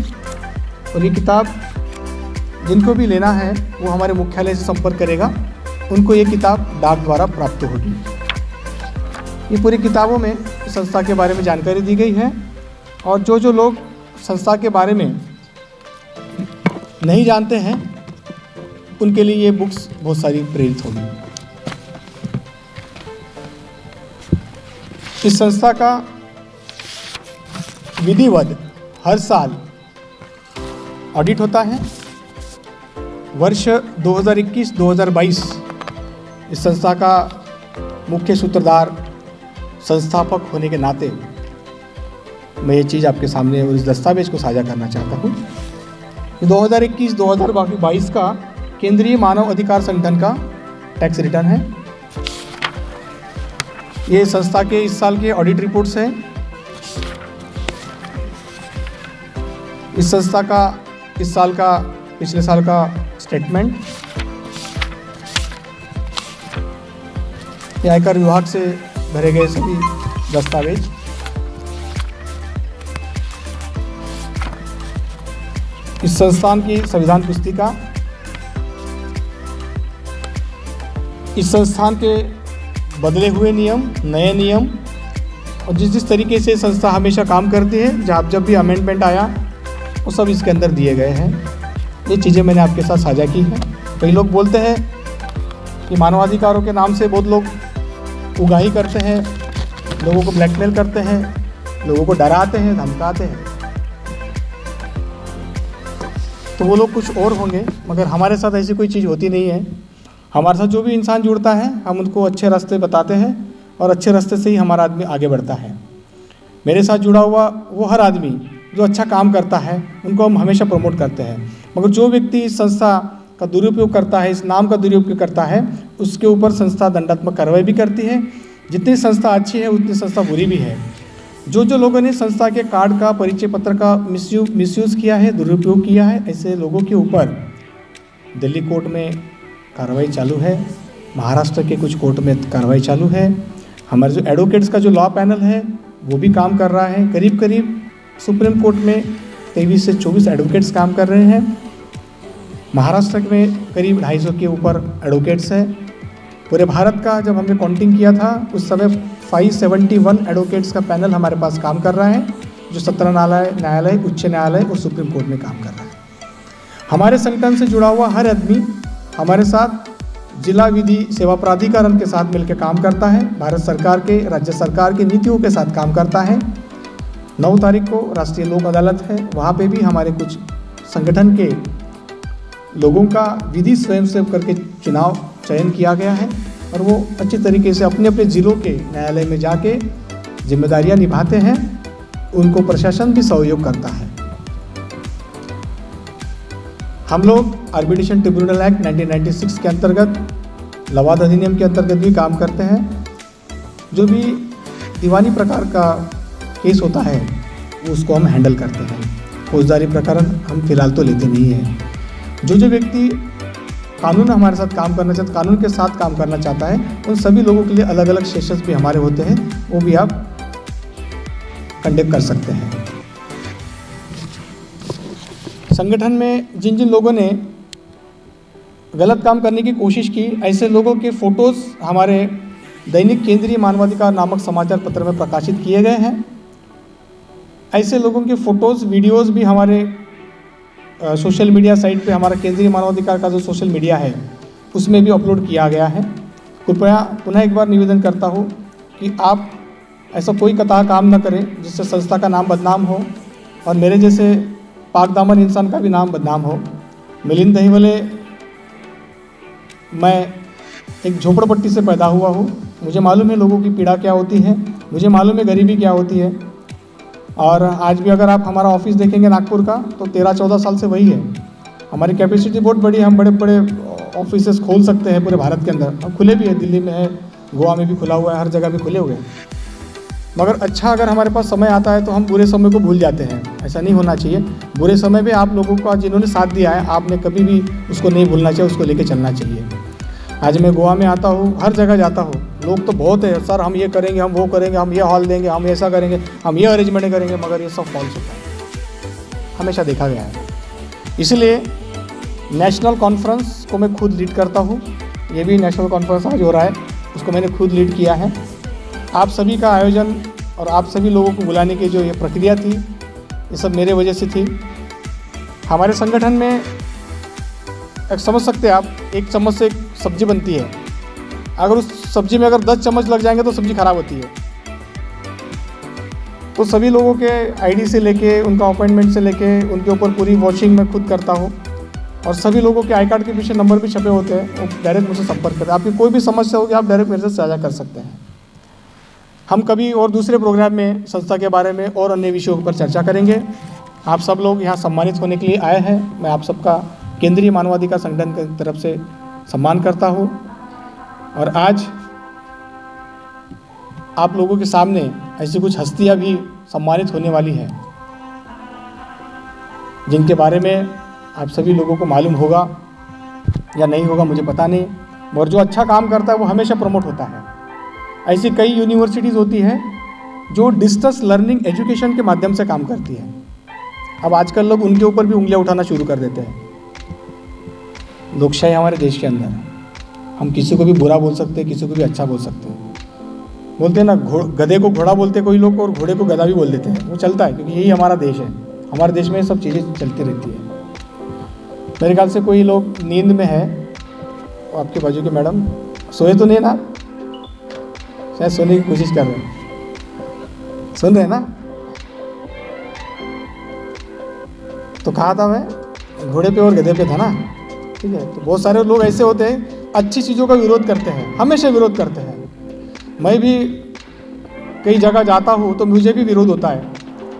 और ये किताब जिनको भी लेना है वो हमारे मुख्यालय से संपर्क करेगा, उनको ये किताब डाक द्वारा प्राप्त होगी। ये पूरी किताबों में संस्था के बारे में जानकारी दी गई है और जो लोग संस्था के बारे में नहीं जानते हैं उनके लिए ये बुक्स बहुत सारी प्रेरित होगी। इस संस्था का विधिवत हर साल ऑडिट होता है। वर्ष 2021-2022 इस संस्था का मुख्य सूत्रधार संस्थापक होने के नाते मैं ये चीज़ आपके सामने और इस दस्तावेज को साझा करना चाहता हूँ। 2021-2022 का केंद्रीय मानव अधिकार संगठन का टैक्स रिटर्न है। ये संस्था के इस साल के ऑडिट रिपोर्ट्स हैं। इस संस्था का इस साल का पिछले साल का स्टेटमेंट, ये आयकर विभाग से भरे गए सभी दस्तावेज, इस संस्थान की संविधान पुस्तिका, इस संस्थान के बदले हुए नियम, नए नियम और जिस तरीके से संस्था हमेशा काम करती है, जब भी अमेंडमेंट आया वो सब इसके अंदर दिए गए हैं। ये चीज़ें मैंने आपके साथ साझा की हैं। कई लोग बोलते हैं कि मानवाधिकारों के नाम से बहुत लोग उगाही करते हैं, लोगों को ब्लैकमेल करते हैं, लोगों को डराते हैं, धमकाते हैं, तो वो लोग कुछ और होंगे, मगर हमारे साथ ऐसी कोई चीज़ होती नहीं है। हमारे साथ जो भी इंसान जुड़ता है हम उनको अच्छे रास्ते बताते हैं और अच्छे रास्ते से ही हमारा आदमी आगे बढ़ता है। मेरे साथ जुड़ा हुआ वो हर आदमी जो अच्छा काम करता है उनको हम हमेशा प्रमोट करते हैं, मगर जो व्यक्ति इस संस्था का दुरुपयोग करता है, इस नाम का दुरुपयोग करता है, उसके ऊपर संस्था दंडात्मक कार्रवाई भी करती है। जितनी संस्था अच्छी है उतनी संस्था बुरी भी है। जो लोगों ने संस्था के कार्ड का, परिचय पत्र का मिसयूज़ किया है, दुरुपयोग किया है, ऐसे लोगों के ऊपर दिल्ली कोर्ट में कार्रवाई चालू है, महाराष्ट्र के कुछ कोर्ट में कार्रवाई चालू है। हमारे जो एडवोकेट्स का जो लॉ पैनल है वो भी काम कर रहा है। करीब करीब सुप्रीम कोर्ट में 23 से 24 एडवोकेट्स काम कर रहे हैं। महाराष्ट्र में करीब 250 के ऊपर एडवोकेट्स हैं। पूरे भारत का जब हमने काउंटिंग किया था उस समय 571 एडवोकेट्स का पैनल हमारे पास काम कर रहा है, जो सत्र न्यायालय, उच्च न्यायालय और सुप्रीम कोर्ट में काम कर रहा है। हमारे संगठन से जुड़ा हुआ हर आदमी हमारे साथ जिला विधि सेवा प्राधिकरण के साथ मिलकर काम करता है, भारत सरकार के, राज्य सरकार की नीतियों के साथ काम करता है। 9 तारीख को राष्ट्रीय लोक अदालत है, वहाँ पे भी हमारे कुछ संगठन के लोगों का विधि स्वयंसेवक करके चयन किया गया है और वो अच्छी तरीके से अपने अपने ज़िलों के न्यायालय में जाके जिम्मेदारियां निभाते हैं। उनको प्रशासन भी सहयोग करता है। हम लोग आर्बिट्रेशन ट्रिब्यूनल एक्ट 1996 के अंतर्गत, लवाद अधिनियम के अंतर्गत भी काम करते हैं। जो भी दीवानी प्रकार का केस होता है उसको हम हैंडल करते हैं। फौजदारी प्रकरण हम फिलहाल तो लेते नहीं हैं। जो व्यक्ति कानून हमारे साथ काम करना चाहता, कानून के साथ काम करना चाहता है, उन सभी लोगों के लिए अलग अलग सेशंस भी हमारे होते हैं, वो भी आप कंडक्ट कर सकते हैं। संगठन में जिन लोगों ने गलत काम करने की कोशिश की, ऐसे लोगों के फोटोज़ हमारे दैनिक केंद्रीय मानवाधिकार नामक समाचार पत्र में प्रकाशित किए गए हैं। ऐसे लोगों के फ़ोटोज़, वीडियोज़ भी हमारे सोशल मीडिया साइट पे, हमारा केंद्रीय मानवाधिकार का जो सोशल मीडिया है उसमें भी अपलोड किया गया है। कृपया पुनः एक बार निवेदन करता हूँ कि आप ऐसा कोई कतई काम न करें जिससे संस्था का नाम बदनाम हो और मेरे जैसे पाक दामन इंसान का भी नाम बदनाम हो। मिलिंद दहिवले, मैं एक झोपड़पट्टी से पैदा हुआ हूँ। मुझे मालूम है लोगों की पीड़ा क्या होती है, मुझे मालूम है गरीबी क्या होती है। और आज भी अगर आप हमारा ऑफिस देखेंगे नागपुर का तो 13-14 साल से वही है। हमारी कैपेसिटी बहुत बड़ी है, हम बड़े बड़े ऑफिसेस खोल सकते हैं पूरे भारत के अंदर। हम खुले भी है, दिल्ली में है, गोवा में भी खुला हुआ है, हर जगह भी खुले हुए हैं। मगर अच्छा, अगर हमारे पास समय आता है तो हम बुरे समय को भूल जाते हैं। ऐसा नहीं होना चाहिए। बुरे समय में आप लोगों का जिन्होंने साथ दिया है, आपने कभी भी उसको नहीं भूलना चाहिए, उसको लेके चलना चाहिए। आज मैं गोवा में आता हूँ, हर जगह जाता हूँ, लोग तो बहुत है, सर हम ये करेंगे, हम वो करेंगे, हम ये हॉल देंगे, हम ऐसा करेंगे, हम ये अरेंजमेंट करेंगे, मगर ये सब फॉल्स होता है, हमेशा देखा गया है। इसलिए नेशनल कॉन्फ्रेंस को मैं खुद लीड करता हूँ। ये भी नेशनल कॉन्फ्रेंस आज हो रहा है, उसको मैंने खुद लीड किया है। आप सभी का आयोजन और आप सभी लोगों को बुलाने की जो ये प्रक्रिया थी, ये सब मेरे वजह से थी। हमारे संगठन में एक समझ सकते हैं आप, एक चम्मच से एक सब्जी बनती है, अगर उस सब्जी में अगर 10 चम्मच लग जाएंगे तो सब्जी खराब होती है। तो सभी लोगों के आईडी से लेके, उनका अपॉइंटमेंट से लेके, उनके ऊपर पूरी वॉचिंग मैं खुद करता हूँ। और सभी लोगों के आई कार्ड के पीछे नंबर भी छपे होते हैं, वो डायरेक्ट मुझसे संपर्क करते हैं। आपकी कोई भी समस्या होगी आप डायरेक्ट मेरे से साझा कर सकते हैं। हम कभी और दूसरे प्रोग्राम में संस्था के बारे में और अन्य विषयों पर चर्चा करेंगे। आप सब लोग यहाँ सम्मानित होने के लिए आए हैं, मैं आप सबका केंद्रीय मानवाधिकार संगठन की तरफ से सम्मान करता हूँ। और आज आप लोगों के सामने ऐसी कुछ हस्तियाँ भी सम्मानित होने वाली हैं, जिनके बारे में आप सभी लोगों को मालूम होगा या नहीं होगा मुझे पता नहीं, और जो अच्छा काम करता है वो हमेशा प्रमोट होता है। ऐसी कई यूनिवर्सिटीज़ होती हैं जो डिस्टेंस लर्निंग एजुकेशन के माध्यम से काम करती हैं। अब आजकल लोग उनके ऊपर भी उंगलियां उठाना शुरू कर देते हैं। लोकशाही हमारे देश के अंदर, हम किसी को भी बुरा बोल सकते हैं, किसी को भी अच्छा बोल सकते हैं। बोलते हैं ना, गधे को घोड़ा बोलते हैं कोई लोग, और घोड़े को गधा भी बोल देते हैं। वो चलता है क्योंकि यही हमारा देश है। हमारे देश में ये सब चीज़ें चलती रहती है। मेरे ख्याल से कोई लोग नींद में है, आपके बाजू के मैडम सोए तो नहीं ना, शायद सोने की कोशिश कर रहे हैं, सुन रहे हैं ना। तो कहा था मैं, घोड़े पे और गधे पे था ना, ठीक है। तो बहुत सारे लोग ऐसे होते हैं अच्छी चीज़ों का विरोध करते हैं, हमेशा विरोध करते हैं। मैं भी कई जगह जाता हूँ तो मुझे भी विरोध होता है।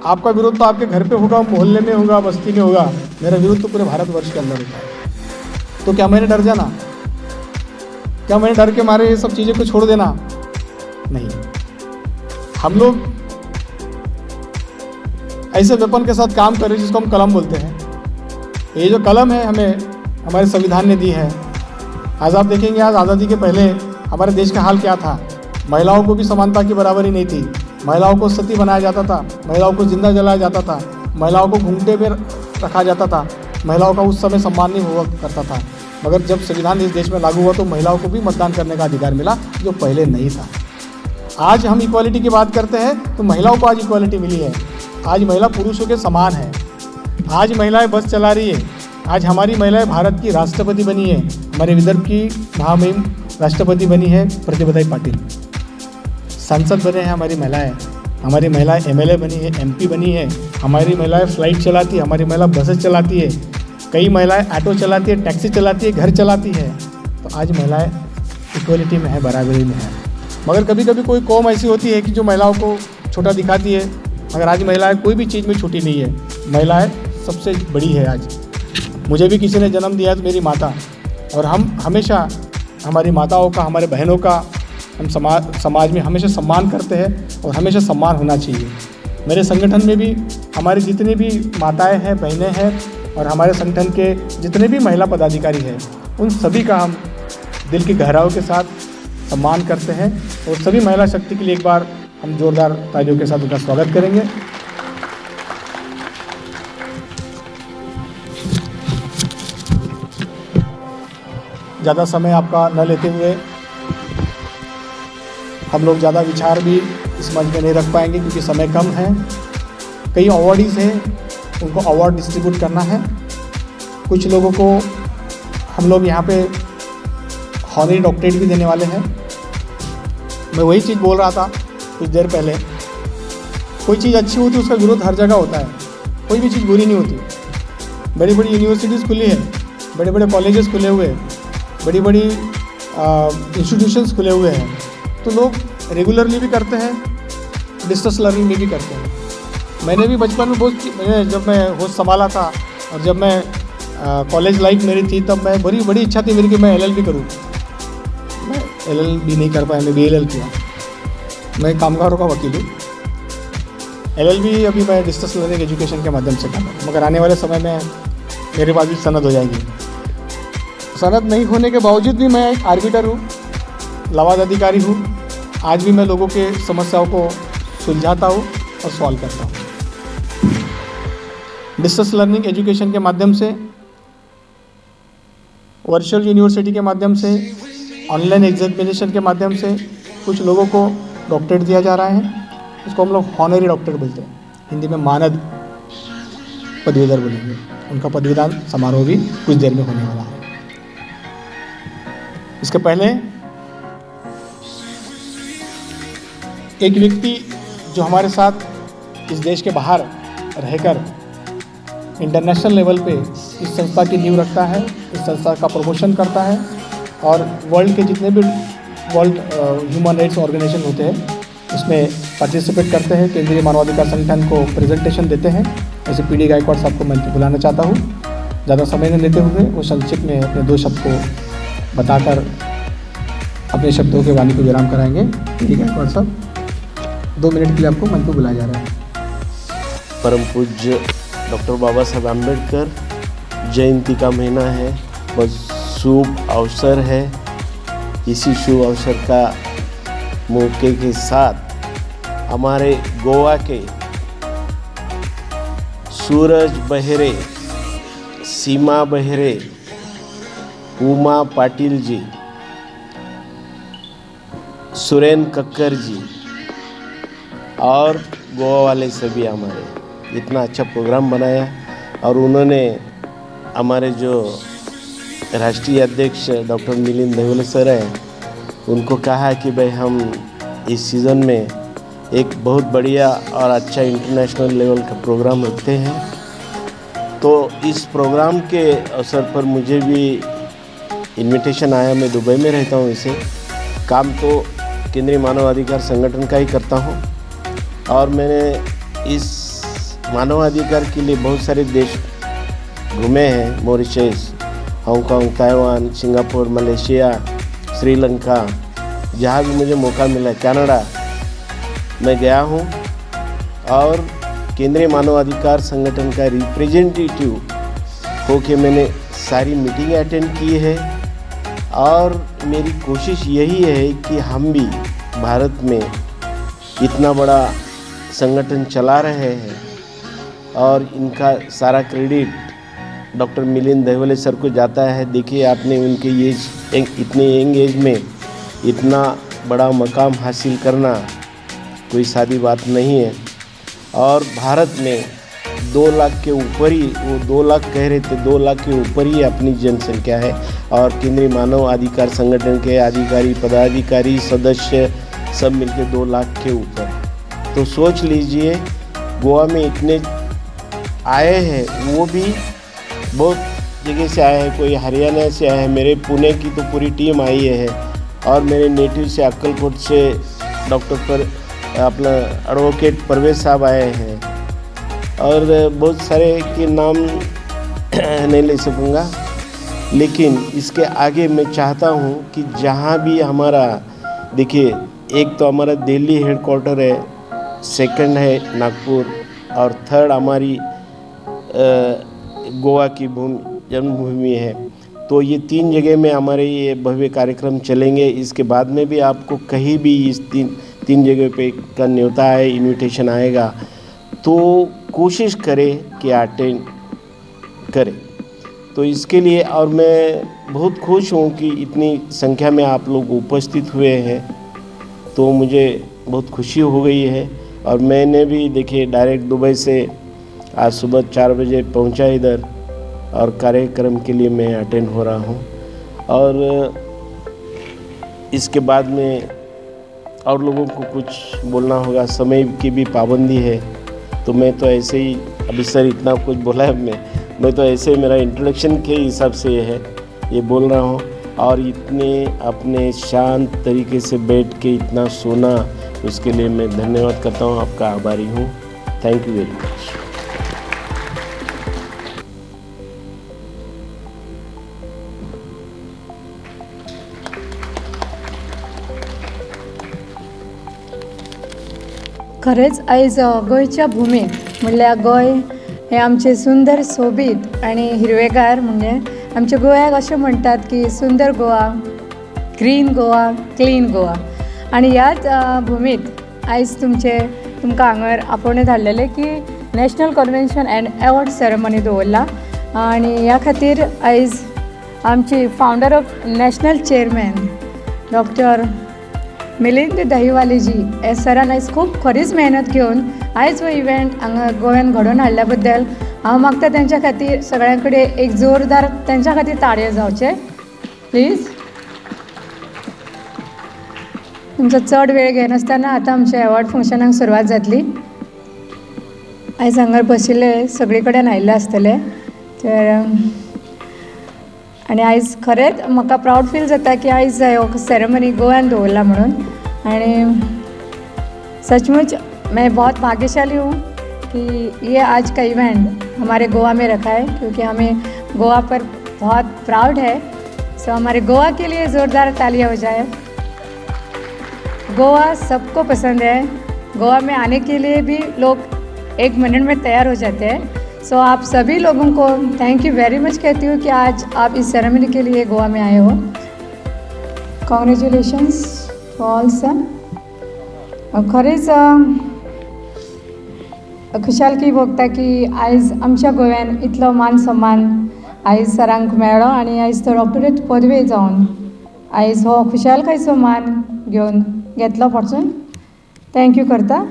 आपका विरोध तो आपके घर पे होगा, मोहल्ले में होगा, बस्ती में होगा, मेरा विरोध तो पूरे भारतवर्ष के अंदर होता है। तो क्या मैंने डर जाना? क्या मैंने डर के मारे ये सब चीज़ें को छोड़ देना? नहीं। हम लोग ऐसे वेपन के साथ काम कर रही है जिसको हम कलम बोलते हैं। ये जो कलम है हमें हमारे संविधान ने दी है। आज आप देखेंगे, आज आज़ादी के पहले हमारे देश का हाल क्या था। महिलाओं को भी समानता की बराबरी नहीं थी। महिलाओं को सती बनाया जाता था, महिलाओं को जिंदा जलाया जाता था, महिलाओं को घूंघटे में रखा जाता था, महिलाओं का उस समय सम्मान नहीं हुआ करता था। मगर जब संविधान इस देश में लागू हुआ तो महिलाओं को भी मतदान करने का अधिकार मिला, जो पहले नहीं था। आज हम इक्वालिटी की बात करते हैं तो महिलाओं को आज इक्वालिटी मिली है। आज महिला पुरुषों के समान है। आज महिलाएं बस चला रही है। आज हमारी महिलाएं भारत की राष्ट्रपति बनी है। हमारे विदर्भ की महामहिम राष्ट्रपति बनी है प्रतिभाताई पाटिल। सांसद बने हैं हमारी महिलाएं। हमारी महिलाएं एमएलए बनी है, एमपी बनी है। हमारी महिलाएं फ्लाइट चलाती है, हमारी महिला बसेस चलाती है, कई महिलाएं ऑटो चलाती है, टैक्सी चलाती है, घर चलाती है। तो आज महिलाएं इक्वलिटी में है, बराबरी में है। मगर कभी कभी कोई कौम ऐसी होती है कि जो महिलाओं को छोटा दिखाती है। मगर आज महिलाएं कोई भी चीज़ में छोटी नहीं है। महिलाएं सबसे बड़ी है। आज मुझे भी किसी ने जन्म दिया तो मेरी माता, और हम हमेशा हमारी माताओं का, हमारे बहनों का हम समाज में हमेशा सम्मान करते हैं और हमेशा सम्मान होना चाहिए। मेरे संगठन में भी हमारी जितनी भी माताएं हैं, बहनें हैं, और हमारे संगठन के जितने भी महिला पदाधिकारी हैं, उन सभी का हम दिल की गहराइयों के साथ सम्मान करते हैं। और सभी महिला शक्ति के लिए एक बार हम जोरदार तालियों के साथ उनका स्वागत करेंगे। ज़्यादा समय आपका न लेते हुए हम लोग ज़्यादा विचार भी इस मंच में नहीं रख पाएंगे क्योंकि समय कम है। कई अवार्डीज़ हैं, उनको अवार्ड डिस्ट्रीब्यूट करना है। कुछ लोगों को हम लोग यहाँ पे हॉनरी डॉक्टरेट भी देने वाले हैं। मैं वही चीज़ बोल रहा था कुछ देर पहले, कोई चीज़ अच्छी होती है उसका विरोध हर जगह होता है। कोई भी चीज़ बुरी नहीं होती। बड़ी बड़ी यूनिवर्सिटीज़ खुली है, बड़े बड़े कॉलेजेस खुले हुए हैं, बड़ी बड़ी इंस्टीट्यूशंस खुले हुए हैं। तो लोग रेगुलरली भी करते हैं, डिस्टेंस लर्निंग में भी करते हैं। मैंने भी बचपन में जब मैं होश संभाला था और जब मैं कॉलेज लाइफ मेरी थी, तब मैं बड़ी इच्छा थी मेरी कि मैं LLB करूँ। मैं LLB नहीं कर पाया, मैं BLL किया। मैं कामगारों का वकील हूँ। LLB अभी मैं डिस्टेंस लर्निंग एजुकेशन के माध्यम से कर रहा हूँ, मगर आने वाले समय में मेरे पास भी सनद हो जाएगी। सनद नहीं होने के बावजूद भी मैं एक आर्बिटर हूँ, लवाद अधिकारी हूँ। आज भी मैं लोगों के समस्याओं को सुलझाता हूँ और सॉल्व करता हूँ। डिस्टेंस लर्निंग एजुकेशन के माध्यम से, वर्चुअल यूनिवर्सिटी के माध्यम से, ऑनलाइन एग्जामिनेशन के माध्यम से कुछ लोगों को डॉक्टरेट दिया जा रहा है। उसको हम लोग हॉनरी डॉक्टरेट बोलते हैं, हिंदी में मानद पदवीधर बोलेंगे। उनका पदवीदान समारोह भी कुछ देर में होने वाला है। इसके पहले एक व्यक्ति जो हमारे साथ इस देश के बाहर रहकर इंटरनेशनल लेवल पे इस संस्था की नींव रखता है, इस संस्था का प्रमोशन करता है और वर्ल्ड के जितने भी वर्ल्ड ह्यूमन राइट्स ऑर्गेनाइजेशन होते हैं उसमें पार्टिसिपेट करते हैं, केंद्रीय मानवाधिकार संगठन को प्रेजेंटेशन देते हैं। ऐसे PD गायकवाड़ साहब को मैं बुलाना चाहता हूँ। ज़्यादा समय न लेते हुए वो संक्षिप्त में अपने 2 शब्द को बताकर अपने शब्दों के वाणी को विराम कराएंगे। PD गायकवाड़ साहब, 2 मिनट के लिए आपको मंच पर बुलाया जा रहा है। परम पूज्य डॉक्टर बाबा साहब आम्बेडकर जयंती का महीना है, बहुत शुभ अवसर है। इसी शुभ अवसर का मौके के साथ हमारे गोवा के सूरज बहरे, सीमा बहरे, उमा पाटिल जी, सुरेन कक्कर जी और गोवा वाले सभी हमारे इतना अच्छा प्रोग्राम बनाया। और उन्होंने हमारे जो राष्ट्रीय अध्यक्ष डॉक्टर मिलिंद देवले सर हैं, उनको कहा कि भाई हम इस सीज़न में एक बहुत बढ़िया और अच्छा इंटरनेशनल लेवल का प्रोग्राम रखते हैं। तो इस प्रोग्राम के अवसर पर मुझे भी इनविटेशन आया। मैं दुबई में रहता हूँ। इसे काम तो केंद्रीय मानवाधिकार संगठन का ही करता हूँ और मैंने इस मानवाधिकार के लिए बहुत सारे देश घूमे हैं। Mauritius, Hong Kong, Taiwan, Singapore, Malaysia, Sri Lanka, जहाँ भी मुझे मौका मिला, कनाडा मैं गया हूँ। और केंद्रीय मानवाधिकार संगठन का रिप्रेजेंटेटिव होके मैंने सारी मीटिंग अटेंड की है और मेरी कोशिश यही है कि हम भी भारत में इतना बड़ा संगठन चला रहे हैं और इनका सारा credit doctor Milind Dahiwale sir को जाता है। देखिए आपने उनके इतने यंग एज में इतना बड़ा मकाम हासिल करना कोई सादी बात नहीं है और भारत में 2 लाख के ऊपर ही, वो 2 लाख कह रहे थे, 2 लाख के ऊपर ही अपनी जनसंख्या है और केंद्रीय मानव अधिकार संगठन के अधिकारी, पदाधिकारी, सदस्य सब मिलके 2 लाख के ऊपर है। तो सोच लीजिए गोवा में इतने आए हैं, वो भी बहुत जगह से आए हैं, कोई हरियाणा से आए हैं, मेरे पुणे की तो पूरी टीम आई है और मेरे नेटिव से अक्कलकोट से डॉक्टर अपना एडवोकेट परवेज साहब आए हैं और बहुत सारे के नाम नहीं ले सकूँगा, लेकिन इसके आगे मैं चाहता हूँ कि जहाँ भी हमारा, देखिए एक तो हमारा दिल्ली हेडक्वार्टर है, सेकंड है नागपुर और थर्ड हमारी गोवा की जन्मभूमि है। तो ये 3 जगह में हमारे ये भव्य कार्यक्रम चलेंगे। इसके बाद में भी आपको कहीं भी इस तीन जगह पे का न्योता है, इनविटेशन आएगा तो कोशिश करें कि अटेंड करें। तो इसके लिए और मैं बहुत खुश हूँ कि इतनी संख्या में आप लोग उपस्थित हुए हैं, तो मुझे बहुत खुशी हो गई है। और मैंने भी देखिए डायरेक्ट दुबई से आज सुबह 4 बजे पहुँचा इधर और कार्यक्रम के लिए मैं अटेंड हो रहा हूँ और इसके बाद में और लोगों को कुछ बोलना होगा, समय की भी पाबंदी है। तो मैं तो ऐसे ही, अभी सर इतना कुछ बोला है, मैं तो ऐसे मेरा इंट्रोडक्शन के हिसाब से ये बोल रहा हूँ और इतने अपने शांत तरीके से बैठ के इतना सुना, उसके लिए मैं धन्यवाद करता हूँ, आपका आभारी हूँ। Thank you very much. खरेंच आयज गोंयच्या भुमीक म्हणल्यार गोंय हे आमचे सुंदर सोबीत आणि हिरवेगार, म्हणजे आमच्या गोंयाक अशें म्हणटात की सुंदर गोवा, ग्रीन गोवा, क्लीन गोवा। आणि ह्याच भुमीत आयज तुमकां हांगर आपोवणें धाडलेले की national convention and award ceremony दवरला आणि ह्या खातीर आयज आमची founder of national chairman doctor Milind Dahiwale ji हे सरान आयज खूब खरीच मेहनत घेवन आयज हो इव्हेंट हांगा गोव्यान घडोवन हाडल्या बद्दल हांव मागता तेंच्या खातीर सगळ्यां कडेन एक जोरदार तेंच्या खातीर ताळयो जावचे प्लीज। तुमचो चड वेळ घेनासतना आतां आमच्या अवॉर्ड फंक्शनाक सुरवात जातली। आयज हांगर बशिल्ले सगळे कडेन आयिल्ले आसतले तर आणि आयज खरेंच म्हाका प्राऊड फील जाता की आयज हो सेरेमनी गोव्यान दवरला म्हणून। आणि सचमुच मैं बहुत भाग्यशाली हूँ कि ये आज का इवेंट हमारे गोवा में रखा है, क्योंकि हमें गोवा पर बहुत प्राउड है। सो हमारे गोवा के लिए ज़ोरदार तालियां हो जाए। गोवा सबको पसंद है, गोवा में आने के लिए भी लोग 1 मिनट में तैयार हो जाते हैं। सो आप सभी लोगों को थैंक यू वेरी मच कहती हूँ कि आज आप इस सेरेमनी के लिए गोवा में आए हो। Congratulations to all sir. खरेंच खुशालकी भोगता की आयज आमच्या गोव्यान इतलो मान सन्मान आयज सरांक मेळ्ळो आणि आयज तो डॉक्टरेट पदवी जावन आयज हो खुशालकायेचो मान घेतलो परतून थँक्यू करता।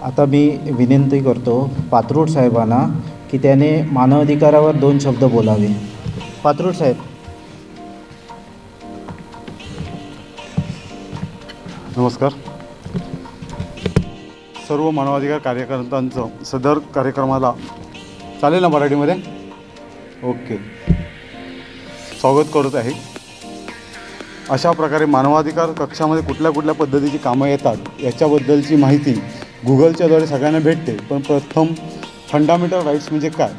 आता मी विनंती करतो पात्रूड साहेबांना की त्याने मानवाधिकारावर 2 शब्द बोलावे। पात्रूड साहेब। नमस्कार। सर्व मानवाधिकार कार्यकर्त्यांचं सदर कार्यक्रमाला चालेल ना मराठीमध्ये? ओके, स्वागत करत आहे। अशा प्रकारे मानवाधिकार कक्षामध्ये कुठल्या पद्धतीची कामं येतात याच्याबद्दलची माहिती गुगलच्याद्वारे सगळ्यांना भेटते। पण प्रथम फंडामेंटल राईट्स म्हणजे काय,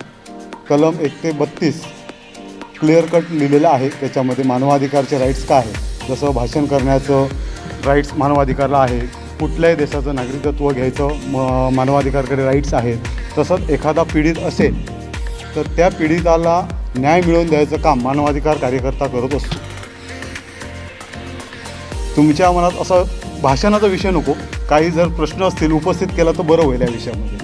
कलम 1 ते 32 क्लिअर कट लिहिलेलं आहे. त्याच्यामध्ये मानवाधिकारचे राईट्स काय आहे, जसं भाषण करण्याचं राईट्स मानवाधिकारला आहे, कुठल्याही देशाचं नागरिकत्व घ्यायचं मानवाधिकारकडे राईट्स आहेत. तसंच एखादा पीडित असेल तर त्या पीडिताला न्याय मिळवून द्यायचं काम मानवाधिकार कार्यकर्ता करत असतो. तुमच्या मनात असं भाषणाचा विषय नको, काही जर प्रश्न असतील उपस्थित केला तर बरं होईल या विषयामध्ये.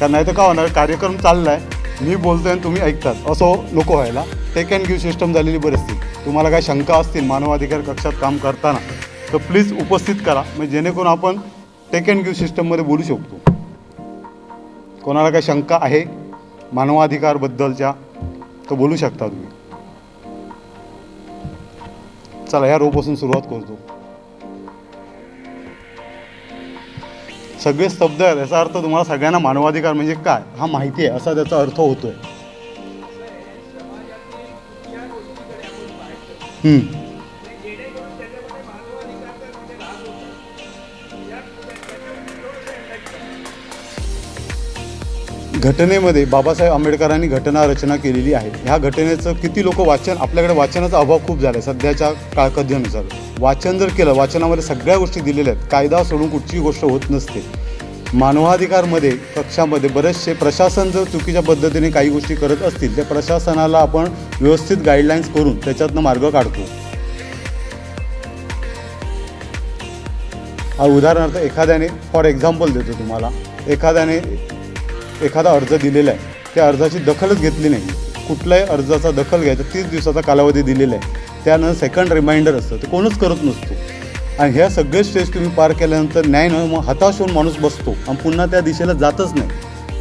कारण नाही तर काय होणार, कार्यक्रम चालला आहे, मी बोलतोय आणि तुम्ही ऐकतात असं नको व्हायला. टेक अँड गिव्ह सिस्टम झालेली परिस्थिती. तुम्हाला काय शंका असतील मानवाधिकार कक्षात काम करताना तर प्लीज उपस्थित करा, म्हणजे जेणेकरून आपण टेक अँड गिव्ह सिस्टममध्ये बोलू शकतो. कोणाला काय शंका आहे मानवाधिकारबद्दलच्या तर बोलू शकता तुम्ही. चला ह्या रोपासून सुरुवात करतो. सगळे स्तब्ध आहेत, याचा अर्थ तुम्हाला सगळ्यांना मानवाधिकार म्हणजे काय हा माहिती आहे असा त्याचा अर्थ होतोय. घटनेमध्ये बाबासाहेब आंबेडकरांनी घटना रचना केलेली आहे. ह्या घटनेचं किती लोक वाचन, आपल्याकडे वाचनाचा अभाव खूप झाला आहे सध्याच्या काळखंडानुसार. वाचन जर केलं, वाचनामध्ये सगळ्या गोष्टी दिलेल्या आहेत. कायदा सोडून कुठचीही गोष्ट होत नसते. मानवाधिकारमध्ये कक्षामध्ये बरेचसे प्रशासन जर चुकीच्या पद्धतीने काही गोष्टी करत असतील त्या प्रशासनाला आपण व्यवस्थित गाईडलाईन्स करून त्याच्यातनं मार्ग काढतो. उदाहरणार्थ एखाद्याने, फॉर एक्झाम्पल देतो तुम्हाला, एखादा अर्ज दिलेला आहे, त्या अर्जाची दखलच घेतली नाही. कुठल्याही अर्जाचा दखल घ्यायचा 30 दिवसाचा कालावधी दिलेला आहे. त्यानंतर सेकंड रिमाइंडर असतं, ते कोणच करत नसतो. आणि ह्या सगळे स्टेज तुम्ही पार केल्यानंतर न्याय न मग हताश होऊन माणूस बसतो आणि पुन्हा त्या दिशेला जातच नाही.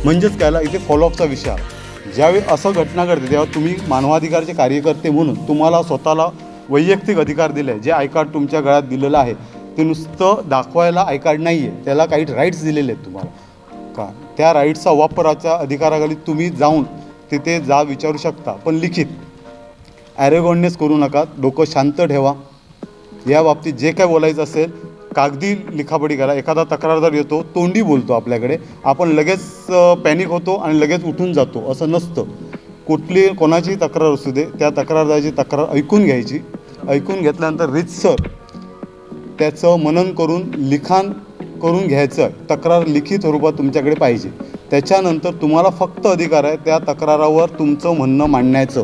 म्हणजेच कायला इथे फॉलोअपचा विषय आहे. ज्यावेळी असं घटना घडते तेव्हा तुम्ही मानवाधिकारचे कार्यकर्ते म्हणून तुम्हाला स्वतःला वैयक्तिक अधिकार दिले आहे. जे आय कार्ड तुमच्या गळ्यात दिलेलं आहे ते नुसतं दाखवायला आय कार्ड नाही आहे, त्याला काही राईट्स दिलेले आहेत तुम्हाला. का त्या राईट्सचा वापराच्या अधिकाराखाली तुम्ही जाऊन तिथे विचारू शकता, पण लिखित. ॲरोगंटनेस करू नका, डोकं शांत ठेवा. या बाबतीत जे काय बोलायचं असेल कागदी लिखापडी करा. एखादा तक्रारदार येतो, तोंडी बोलतो आपल्याकडे, आपण लगेच पॅनिक होतो आणि लगेच उठून जातो, असं नसतं. कोणाची तक्रार असू दे, त्या तक्रारदाराची तक्रार ऐकून घ्यायची. ऐकून घेतल्यानंतर रीतसर त्याचं मनन करून लिखाण करून घ्यायचं. तक्रार लिखित स्वरूपात तुमच्याकडे पाहिजे. त्याच्यानंतर तुम्हाला फक्त अधिकार आहे त्या तक्रारावर तुमचं म्हणणं मांडण्याचं.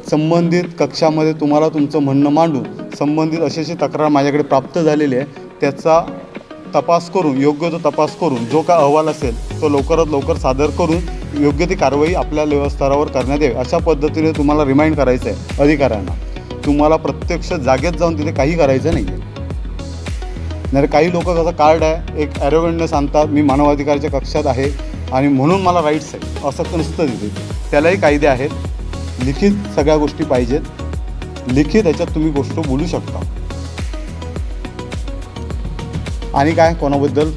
संबंधित कक्षामध्ये तुम्हाला तुमचं म्हणणं मांडून संबंधित अशी तक्रार माझ्याकडे प्राप्त झालेली आहे त्याचा तपास करून, योग्य तो तपास करून जो काय अहवाल असेल तो लवकरात लवकर सादर करून योग्य ती कारवाई आपल्या लेवलस्तरावर करण्यात यावी. अशा पद्धतीने तुम्हाला रिमाइंड करायचं आहे अधिकाऱ्यांना. तुम्हाला प्रत्यक्ष जागेत जाऊन तिथे काही करायचं नाही आहे. नाही काही लोक कसं कार्ड आहे, एक ॲरोगंटनेस आणतात, मी मानवाधिकारच्या कक्षात आहे आणि म्हणून मला राईट्स आहे, असं नसतं तिथे. त्यालाही कायदे आहेत. लिखित सगळ्या गोष्टी पाहिजेत. लिखित याच्यात तुम्ही गोष्ट बोलू शकता. आणि काय कोणाबद्दल?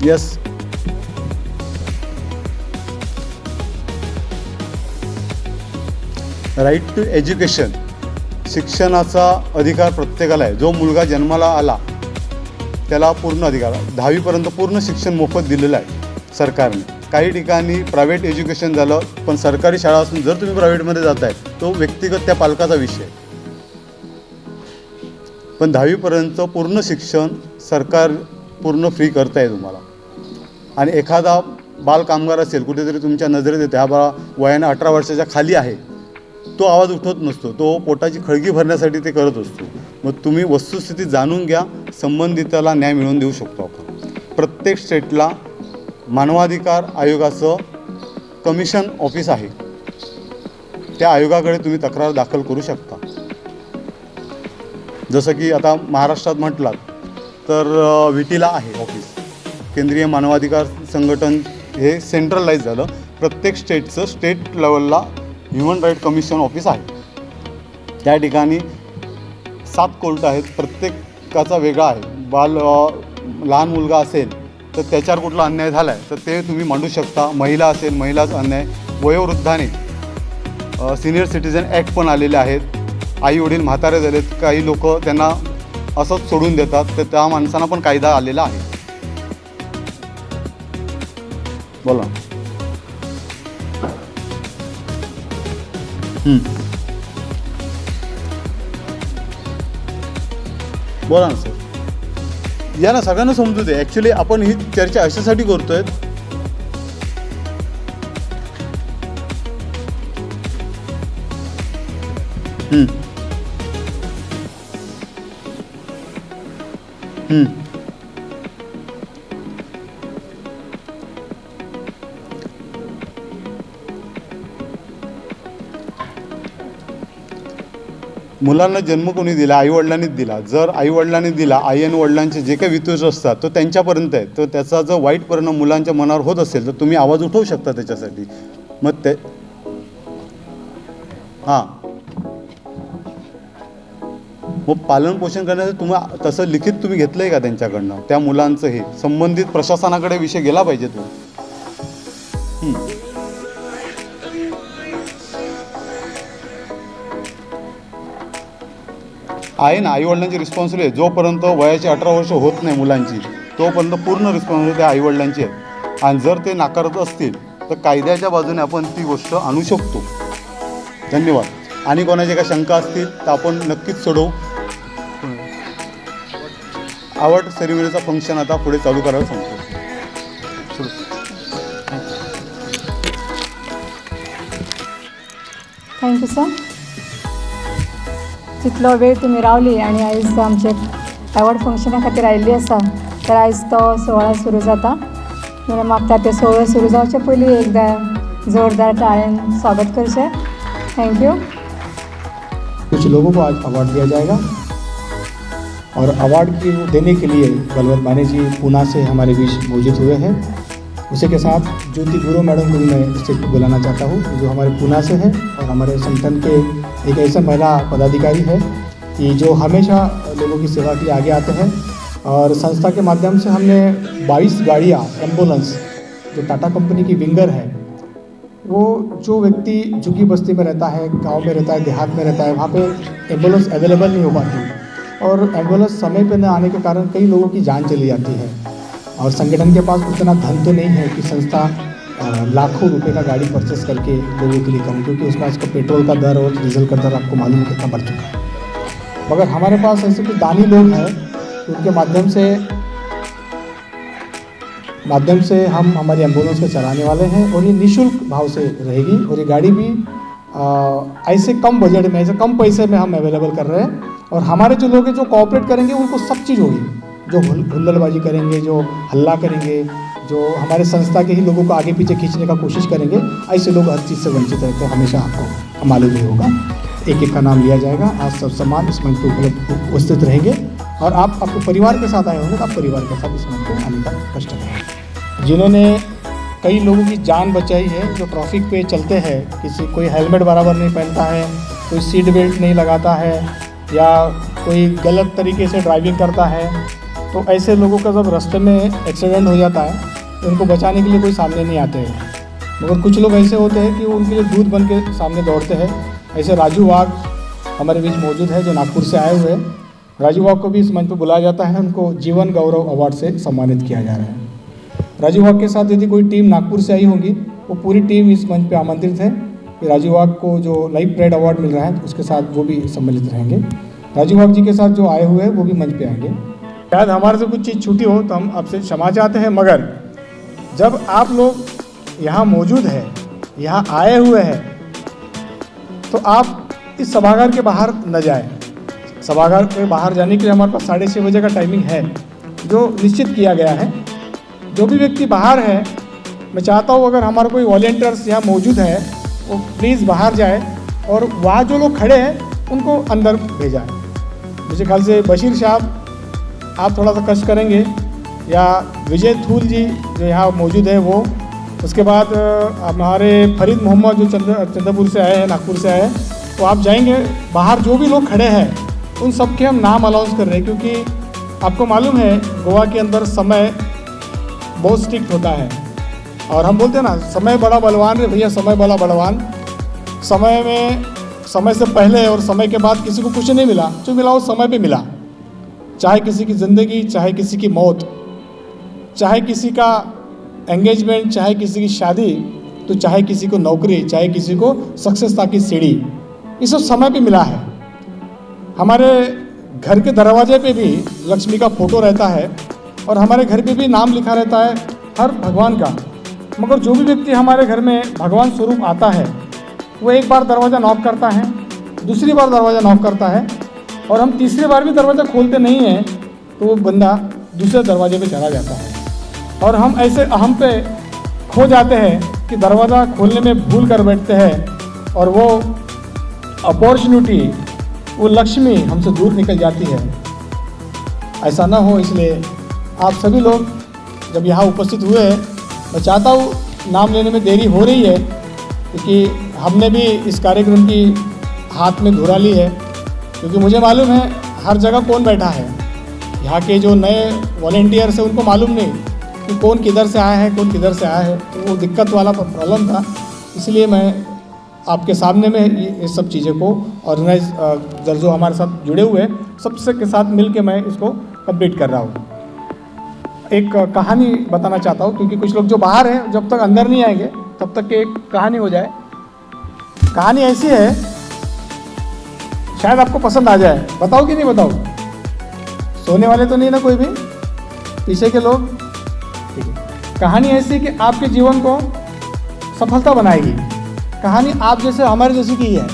Yes, right to education. शिक्षणाचा अधिकार प्रत्येकाला आहे. जो मुलगा जन्माला आला त्याला पूर्ण अधिकार. 10वीपर्यंत पूर्ण शिक्षण मोफत दिलेलं आहे सरकारने. काही ठिकाणी प्रायव्हेट एज्युकेशन झालं, पण सरकारी शाळा असून जर तुम्ही प्रायव्हेटमध्ये जाताय तो व्यक्तिगत त्या पालकाचा विषय. पण 10वीपर्यंत पूर्ण शिक्षण सरकार पूर्ण फ्री करत आहे तुम्हाला. आणि एखादा बालकामगार असेल, कुठेतरी तुमच्या नजरेत येते, हा बाळा वयाने 18 वर्षाच्या खाली आहे, तो आवाज उठवत नसतो, तो पोटाची खळगी भरण्यासाठी ते करत असतो. मग तुम्ही वस्तुस्थिती जाणून घ्या, संबंधिताला न्याय मिळवून देऊ शकतो आपण. प्रत्येक स्टेटला मानवाधिकार आयोगाचं कमिशन ऑफिस आहे. त्या आयोगाकडे तुम्ही तक्रार दाखल करू शकता. जसं की आता महाराष्ट्रात म्हटलात तर विटीला आहे ऑफिस. केंद्रीय मानवाधिकार संघटन हे सेंट्रलाइज झालं. प्रत्येक स्टेटचं स्टेट लेवलला ह्युमन राईट कमिशन ऑफिस आहे. त्या ठिकाणी 7 कोर्ट आहेत, प्रत्येकाचा वेगळा आहे. लहान मुलगा असेल तर त्याच्यावर कुठला अन्याय झाला आहे तर ते तुम्ही मांडू शकता. महिला असेल, महिलाचा अन्याय. वयोवृद्धाने सिनियर सिटीजन ॲक्ट पण आलेले आहेत. आई वडील म्हातारे झालेत, काही लोक त्यांना असंच सोडून देतात, तर त्या माणसांना पण कायदा आलेला आहे. बोला. बोला ना सर. या ना सगळ्यांना समजू दे. ॲक्च्युली आपण ही चर्चा अशासाठी करतोय. मुलांना जन्म कोणी दिला? आईवडिलांनीच दिला. जर आईवडिलांनी दिला, आई आणि वडिलांचे जे काही वितोष असतात तो त्यांच्यापर्यंत आहे. तर त्याचा जर वाईट परिणाम मुलांच्या मनावर होत असेल तर तुम्ही आवाज उठवू शकता त्याच्यासाठी. मग ते मग पालनपोषण करण्याचं तुम्ही तसं लिखित तुम्ही घेतलं आहे का त्यांच्याकडनं? त्या मुलांचं हे संबंधित प्रशासनाकडे विषय गेला पाहिजे तो. आहे ना, आईवडिलांची रिस्पॉन्सिबिलिटी आहे. जोपर्यंत वयाची 18 वर्ष होत नाही मुलांची तोपर्यंत पूर्ण रिस्पॉन्सिबिलिटी त्या आईवडिलांची आहे. आणि जर ते नाकारत असतील तर कायद्याच्या बाजूने आपण ती गोष्ट आणू शकतो. धन्यवाद. आणि कोणाच्या काही शंका असतील तर आपण नक्कीच सोडवू. आवड सेरेमनीचा फंक्शन आता पुढे चालू करायला सांगतो. Thank you sir. तितलो वेळ तुमी रावली आनी आयज आमचे अवॉर्ड फंक्शना खातीर आयिल्ली आसा. तर आयज तो सोहळा सुरू जाता. म्हणून मागता ते सोहळा सुरू जावचे पयलीं एकदां जोरदार ताळेन स्वागत करचें. थँक्यू. कुछ लोगों को आज अवार्ड दिया जाएगा और अवार्ड की देने के लिए बलवंत माने जी पूना से हमारे बीच मौजूद हुए हैं. उसी के साथ ज्योति गुरु मैडम को भी मैं स्टेज पर बुलाना चाहता हूँ, जो हमारे पूना से है और हमारे संगठन के एक ऐसे महिला पदाधिकारी है कि जो हमेशा लोगों की सेवा के लिए आगे आते हैं. और संस्था के माध्यम से हमने 22 गाड़ियाँ एम्बुलेंस, जो टाटा कंपनी की विंगर है, वो जो व्यक्ति झुग्गी बस्ती में रहता है, गांव में रहता है, देहात में रहता है, वहाँ पे एम्बुलेंस अवेलेबल नहीं हो पाती और एम्बुलेंस समय पे न आने के कारण कई लोगों की जान चली जाती है. और संगठन के पास उतना धन तो नहीं है कि संस्था लाखों रुपए का गाड़ी परचेस करके लोगों के लिए करें, क्योंकि उसका आजकल पेट्रोल का दर और डीजल का दर आपको मालूम है कितना बढ़ चुका है. मगर हमारे पास ऐसे कुछ दानी लोग हैं, उनके माध्यम से हम हमारी एम्बुलेंस को चलाने वाले हैं और ये निःशुल्क भाव से रहेगी. और ये गाड़ी भी ऐसे कम बजट में, ऐसे कम पैसे में हम अवेलेबल कर रहे हैं. और हमारे जो लोग हैं जो कोऑपरेट करेंगे उनको सब चीज़ होगी. जो हुल्लड़बाजी करेंगे, जो हल्ला करेंगे, जो हमारे संस्था के ही लोगों को आगे पीछे खींचने का कोशिश करेंगे, ऐसे लोग हर चीज़ से वंचित रहते हैं. हमेशा आपको मालूम ही होगा. एक एक का नाम लिया जाएगा. आप सब समान इस मंच पर उपस्थित रहेंगे और आप अपने परिवार के साथ आए होंगे तो आप परिवार के साथ इस मंच पर आने का कष्ट करेंगे. जिन्होंने कई लोगों की जान बचाई है, जो ट्रैफिक पे चलते हैं, किसी कोई हेलमेट बराबर नहीं पहनता है, कोई सीट बेल्ट नहीं लगाता है या कोई गलत तरीके से ड्राइविंग करता है, तो ऐसे लोगों का जब रास्ते में एक्सीडेंट हो जाता है तो उनको बचाने के लिए कोई सामने नहीं आते हैं. मगर कुछ लोग ऐसे होते हैं कि वो उनके लिए दूध बन के सामने दौड़ते हैं. ऐसे राजू वाघ हमारे बीच मौजूद है, जो नागपुर से आए हुए हैं. राजू वाघ को भी इस मंच पर बुलाया जाता है. उनको जीवन गौरव अवार्ड से सम्मानित किया जा रहा है. राजू वाघ के साथ यदि कोई टीम नागपुर से आई होगी, वो पूरी टीम इस मंच पे आमंत्रित है कि राजू वाघ को जो लाइफ प्राइड अवार्ड मिल रहा है उसके साथ वो भी सम्मिलित रहेंगे. राजू वाघ जी के साथ जो आए हुए हैं वो भी मंच पे आएंगे. शायद हमारे से कुछ चीज़ छूटी हो तो हम आपसे क्षमा चाहते हैं, मगर जब आप लोग यहाँ मौजूद हैं, यहाँ आए हुए हैं, तो आप इस सभागार के बाहर न जाएं. सभागार के बाहर जाने के लिए हमारे पास 6:30 बजे का टाइमिंग है, जो निश्चित किया गया है. जो भी व्यक्ति बाहर है, मैं चाहता हूँ अगर हमारे कोई वॉलेंटियर्स यहाँ मौजूद है वो प्लीज़ बाहर जाए और वहाँ जो लोग खड़े हैं उनको अंदर भेजाएं. मुझे ख्याल से बशीर साहब आप थोड़ा सा कष्ट करेंगे, या विजय थूल जी जो यहाँ मौजूद है वो. उसके बाद हमारे फरीद मोहम्मद जो चंद्रपुर से आए हैं, नागपुर से आए हैं, तो आप जाएंगे बाहर. जो भी लोग खड़े हैं उन सब के हम नाम अनाउंस कर रहे हैं, क्योंकि आपको मालूम है गोवा के अंदर समय बहुत स्ट्रिक्ट होता है. और हम बोलते हैं ना, समय बड़ा बलवान है भैया, समय बड़ा बलवान. समय में समय से पहले और समय के बाद किसी को कुछ नहीं मिला, जो मिला वो समय पे मिला. चाहे किसी की ज़िंदगी, चाहे किसी की मौत, चाहे किसी का एंगेजमेंट, चाहे किसी की शादी, तो चाहे किसी को नौकरी, चाहे किसी को सक्सेसता की सीढ़ी, ये सब समय पे मिला है। हमारे घर के दरवाजे पे भी लक्ष्मी का फोटो रहता है और हमारे घर पे भी नाम लिखा रहता है हर भगवान का। मगर जो भी व्यक्ति हमारे घर में भगवान स्वरूप आता है वो एक बार दरवाज़ा नॉक करता है, दूसरी बार दरवाज़ा नॉक करता है और हम तीसरी बार भी दरवाज़ा खोलते नहीं हैं तो वो बंदा दूसरे दरवाजे पे चला जाता है और हम ऐसे अहम पे खो जाते हैं कि दरवाज़ा खोलने में भूल कर बैठते हैं और वो अपॉर्चुनिटी, वो लक्ष्मी हमसे दूर निकल जाती है। ऐसा ना हो, इसलिए आप सभी लोग जब यहाँ उपस्थित हुए हैं, मैं चाहता हूँ, नाम लेने में देरी हो रही है क्योंकि हमने भी इस कार्यक्रम की हाथ में धुरा ली है, क्योंकि मुझे मालूम है हर जगह कौन बैठा है। यहाँ के जो नए वॉलेंटियर्स हैं उनको मालूम नहीं कि कौन किधर से आया है, कौन किधर से आया है, तो वो दिक्कत वाला प्रॉब्लम था। इसलिए मैं आपके सामने में ये सब चीज़ें को ऑर्गेनाइज जो हमारे साथ जुड़े हुए हैं सबसे के साथ मिल के मैं इसको कंप्लीट कर रहा हूँ। एक कहानी बताना चाहता हूँ क्योंकि कुछ लोग जो बाहर हैं जब तक अंदर नहीं आएंगे तब तक कि एक कहानी हो जाए। कहानी ऐसी है, शायद आपको पसंद आ जाए। बताओ कि नहीं बताओ? सोने वाले तो नहीं ना कोई भी पीछे के लोग? ठीक है। कहानी ऐसी कि आपके जीवन को सफलता बनाएगी। कहानी आप जैसे हमारे जैसी की है।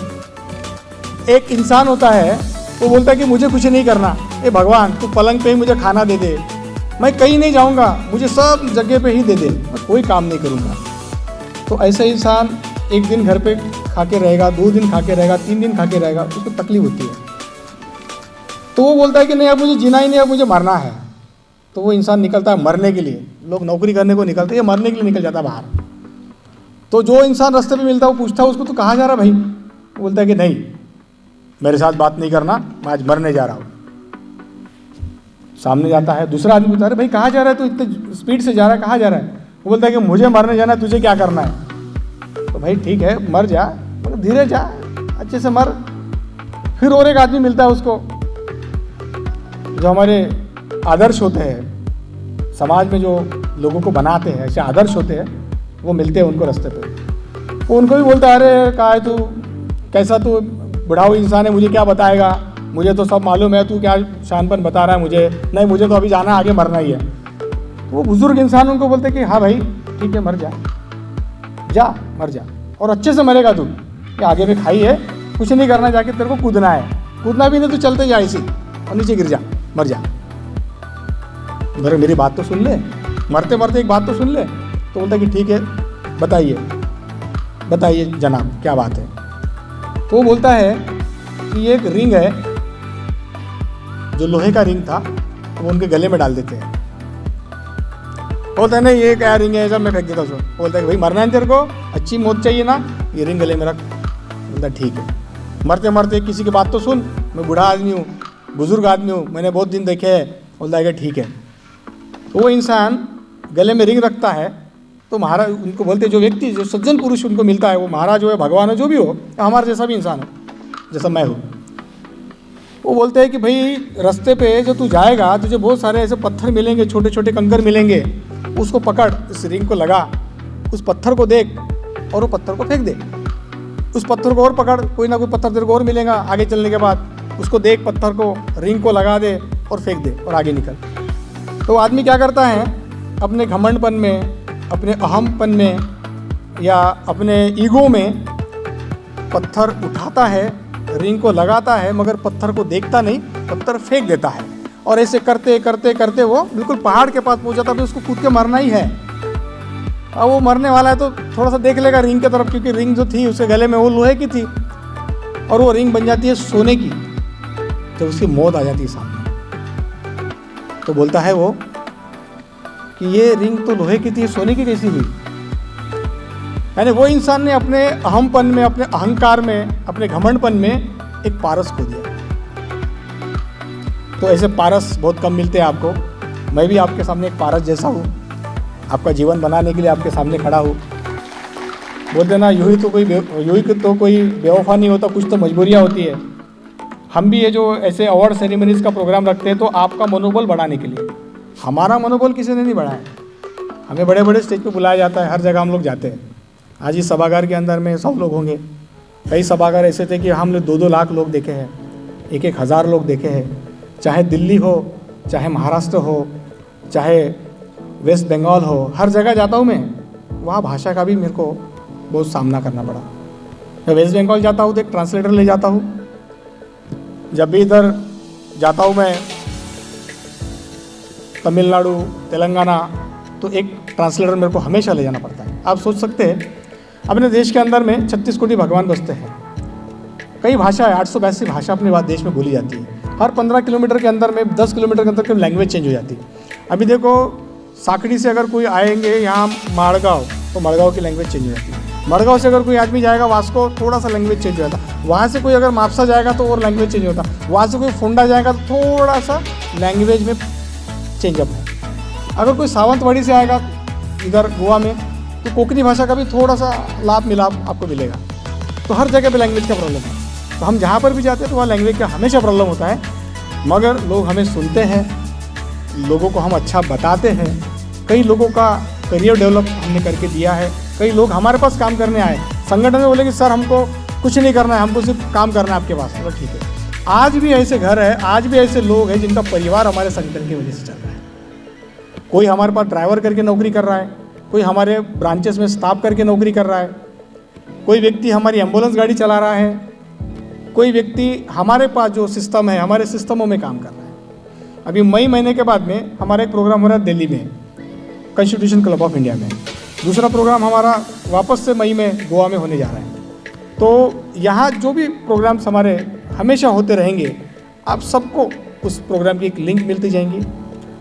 एक इंसान होता है, वो बोलता है कि मुझे कुछ नहीं करना, ए भगवान तू पलंग पे ही मुझे खाना दे दे, मैं कहीं नहीं जाऊंगा, मुझे सब जगह पे ही दे दे, मैं कोई काम नहीं करूंगा। तो ऐसा इंसान एक दिन घर पे खा के रहेगा, 2 दिन खा के रहेगा, 3 दिन खा के रहेगा, उसको तकलीफ होती है। तो वो बोलता है कि नहीं अब मुझे जीना ही नहीं, अब मुझे मरना है। तो वो इंसान निकलता है मरने के लिए। लोग नौकरी करने को निकलते हैं, मरने के लिए निकल जाता है बाहर। तो जो इंसान रास्ते पे मिलता है वो पूछता है उसको, तो कहाँ जा रहा भाई? वो बोलता है कि नहीं मेरे साथ बात नहीं करना, मैं आज मरने जा रहा हूँ। सामने जाता है दूसरा आदमी पूछता है, अरे भाई कहाँ जा रहा है तू, इतने स्पीड से जा रहा है, कहाँ जा रहा है? वो बोलता है कि मुझे मरने जाना है, तुझे क्या करना है? तो भाई ठीक है मर जा, मगर धीरे जा, अच्छे से मर। फिर और एक आदमी मिलता है उसको, जो हमारे आदर्श होते हैं, समाज में जो लोगों को बनाते हैं, ऐसे आदर्श होते हैं, वो मिलते हैं उनको रास्ते पे। वो उनको भी बोलता है, अरे कहाँ है तू, कैसा तू बुढ़ाऊ इंसान है, मुझे क्या बताएगा, मुझे तो सब मालूम है, तू क्या शानपन बता रहा है मुझे, नहीं मुझे तो अभी जाना, आगे मरना ही है। वो बुजुर्ग इंसान उनको बोलते हैं कि हाँ भाई ठीक है मर जा, जा मर जा, और अच्छे से मरेगा तू, कि आगे में खाई है, कुछ नहीं करना, जाके तेरे को कूदना है, कूदना भी नहीं तो चलते जा इसी और नीचे गिर जा, मर जा। मेरी बात तो सुन ले, मरते मरते एक बात तो सुन ले। तो बोलता कि ठीक है बताइए बताइए जनाब क्या बात है? तो वो बोलता है कि ये एक रिंग है, जो लोहे का रिंग था, तो वो उनके गले में डाल देते हैं। बोलता है नहीं ये क्या रिंग है, जब मैं फेंक देता उसको। बोलता है कि भाई मरना है तेरे को, अच्छी मौत चाहिए ना, ये रिंग गले में रख। बोलता ठीक है। मरते मरते किसी की बात तो सुन, मैं बूढ़ा आदमी हूँ, बुजुर्ग आदमी हूँ, मैंने बहुत दिन देखे हैं। बोलता है कि ठीक है। तो वो इंसान गले में रिंग रखता है। तो महाराज उनको बोलते, जो व्यक्ति जो सज्जन पुरुष उनको मिलता है, वो महाराज हो या भगवान हो, जो भी हो, हमारे जैसा भी इंसान हो, जैसा मैं हूँ, वो बोलते हैं कि भाई रास्ते पे जो तू जाएगा तुझे बहुत सारे ऐसे पत्थर मिलेंगे, छोटे छोटे कंकर मिलेंगे, उसको पकड़, इस रिंग को लगा, उस पत्थर को देख और वो पत्थर को फेंक दे। उस पत्थर को और पकड़, कोई ना कोई पत्थर तेरे को और मिलेगा आगे चलने के बाद, उसको देख, पत्थर को, रिंग को लगा दे और फेंक दे और आगे निकल। तो आदमी क्या करता है, अपने घमंडपन में, अपने अहमपन में या अपने ईगो में पत्थर उठाता है, रिंग को लगाता है, मगर पत्थर को देखता नहीं, पत्थर फेंक देता है। और ऐसे करते करते करते वो बिल्कुल पहाड़ के पास पहुंच जाता है। उसको कूद के मरना ही है। अब वो मरने वाला है तो थोड़ा सा देख लेगा रिंग की तरफ, क्योंकि रिंग जो थी उसके गले में वो लोहे की थी और वो रिंग बन जाती है सोने की। जब उसकी मौत आ जाती है सामने, तो बोलता है वो कि ये रिंग तो लोहे की थी, सोने की कैसी हुई? यानी वो इंसान ने अपने अहमपन में, अपने अहंकार में, अपने घमंडपन में एक पारस खो दिया। तो ऐसे पारस बहुत कम मिलते हैं आपको। मैं भी आपके सामने एक पारस जैसा हूँ, आपका जीवन बनाने के लिए आपके सामने खड़ा हूँ। बोलते ना यूँ ही तो कोई बेवफा नहीं होता, कुछ तो मजबूरियाँ होती है। हम भी ये जो ऐसे अवार्ड सेरेमनीज़ का प्रोग्राम रखते हैं तो आपका मनोबल बढ़ाने के लिए। हमारा मनोबल किसी ने नहीं बढ़ाया। हमें बड़े बड़े स्टेज पे बुलाया जाता है, हर जगह हम लोग जाते हैं, आज इस सभागार के अंदर में 100 लोग होंगे। कई सभागार ऐसे थे कि हमने 2-2 लाख लोग देखे हैं, 1-1 हज़ार लोग देखे हैं। चाहे दिल्ली हो, चाहे महाराष्ट्र हो, चाहे वेस्ट बंगाल हो, हर जगह जाता हूँ मैं, वहाँ भाषा का भी मेरे को बहुत सामना करना पड़ा। मैं वेस्ट बंगाल जाता हूँ तो एक ट्रांसलेटर ले जाता हूँ। जब भी इधर जाता हूँ मैं तमिलनाडु, तेलंगाना, तो एक ट्रांसलेटर मेरे को हमेशा ले जाना पड़ता है। आप सोच सकते हैं अपने देश के अंदर में 36 कोटि भगवान बसते हैं। कई भाषा है, 882 भाषा अपने देश में बोली जाती है। हर 15 किलोमीटर के अंदर में, 10 किलोमीटर के अंदर की लैंग्वेज चेंज हो जाती है। अभी देखो साकड़ी से अगर कोई आएंगे यहाँ माड़गांव, तो मड़गांव की लैंग्वेज चेंज हो जाती है। मड़गांव से अगर कोई आदमी जाएगा वास्को, थोड़ा सा लैंग्वेज चेंज हो जाता है। वहाँ से कोई अगर मापसा जाएगा तो और लैंग्वेज चेंज होता है। वहाँ से कोई फोंडा जाएगा तो थोड़ा सा लैंग्वेज में चेंजअप है। अगर कोई सावंतवाड़ी से आएगा इधर गोवा में, तो कोंकणी भाषा का भी थोड़ा सा लाभ मिलाप आपको मिलेगा। तो हर जगह पे लैंग्वेज का प्रॉब्लम है। तो हम जहाँ पर भी जाते हैं तो वहाँ लैंग्वेज का हमेशा प्रॉब्लम होता है, मगर लोग हमें सुनते हैं, लोगों को हम अच्छा बताते हैं। कई लोगों का करियर डेवलप हमने करके दिया है। कई लोग हमारे पास काम करने आए, संगठन में बोले कि सर हमको कुछ नहीं करना है, हमको सिर्फ काम करना है आपके पास। चलो ठीक है। आज भी ऐसे घर है, आज भी ऐसे लोग हैं जिनका परिवार हमारे संगठन की वजह से चल रहा है। कोई हमारे पास ड्राइवर करके नौकरी कर रहा है, कोई हमारे ब्रांचेस में स्टाफ करके नौकरी कर रहा है, कोई व्यक्ति हमारी एम्बुलेंस गाड़ी चला रहा है, कोई व्यक्ति हमारे पास जो सिस्टम है, हमारे सिस्टमों में काम कर रहा है। अभी मई महीने के बाद में हमारा एक प्रोग्राम हो रहा है दिल्ली में, कॉन्स्टिट्यूशन क्लब ऑफ इंडिया में। दूसरा प्रोग्राम हमारा वापस से मई में गोवा में होने जा रहा है। तो यहाँ जो भी प्रोग्राम्स हमारे हमेशा होते रहेंगे, आप सबको उस प्रोग्राम की एक लिंक मिलती जाएंगी।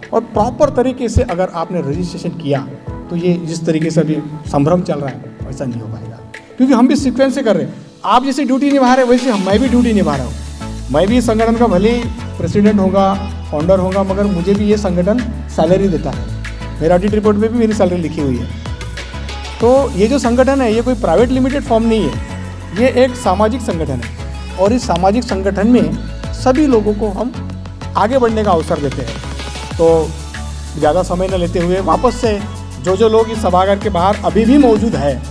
और प्रॉपर तरीके से अगर आपने रजिस्ट्रेशन किया तो ये जिस तरीके से अभी संभ्रम चल रहा है वैसा नहीं हो पाएगा, क्योंकि हम भी सीक्वेंस से कर रहे हैं। आप जैसे ड्यूटी निभा रहे हैं वैसे मैं भी ड्यूटी निभा रहा हूँ। मैं भी इस संगठन का भले ही प्रेसिडेंट होगा, फाउंडर होगा, मगर मुझे भी ये संगठन सैलरी देता है। मेरा ऑडिट रिपोर्ट में भी मेरी सैलरी लिखी हुई है। तो ये जो संगठन है ये कोई प्राइवेट लिमिटेड फॉर्म नहीं है, ये एक सामाजिक संगठन है। और इस सामाजिक संगठन में सभी लोगों को हम आगे बढ़ने का अवसर देते हैं। तो ज़्यादा समय न लेते हुए वापस से जो लोग इस सभागार के बाहर अभी भी मौजूद है,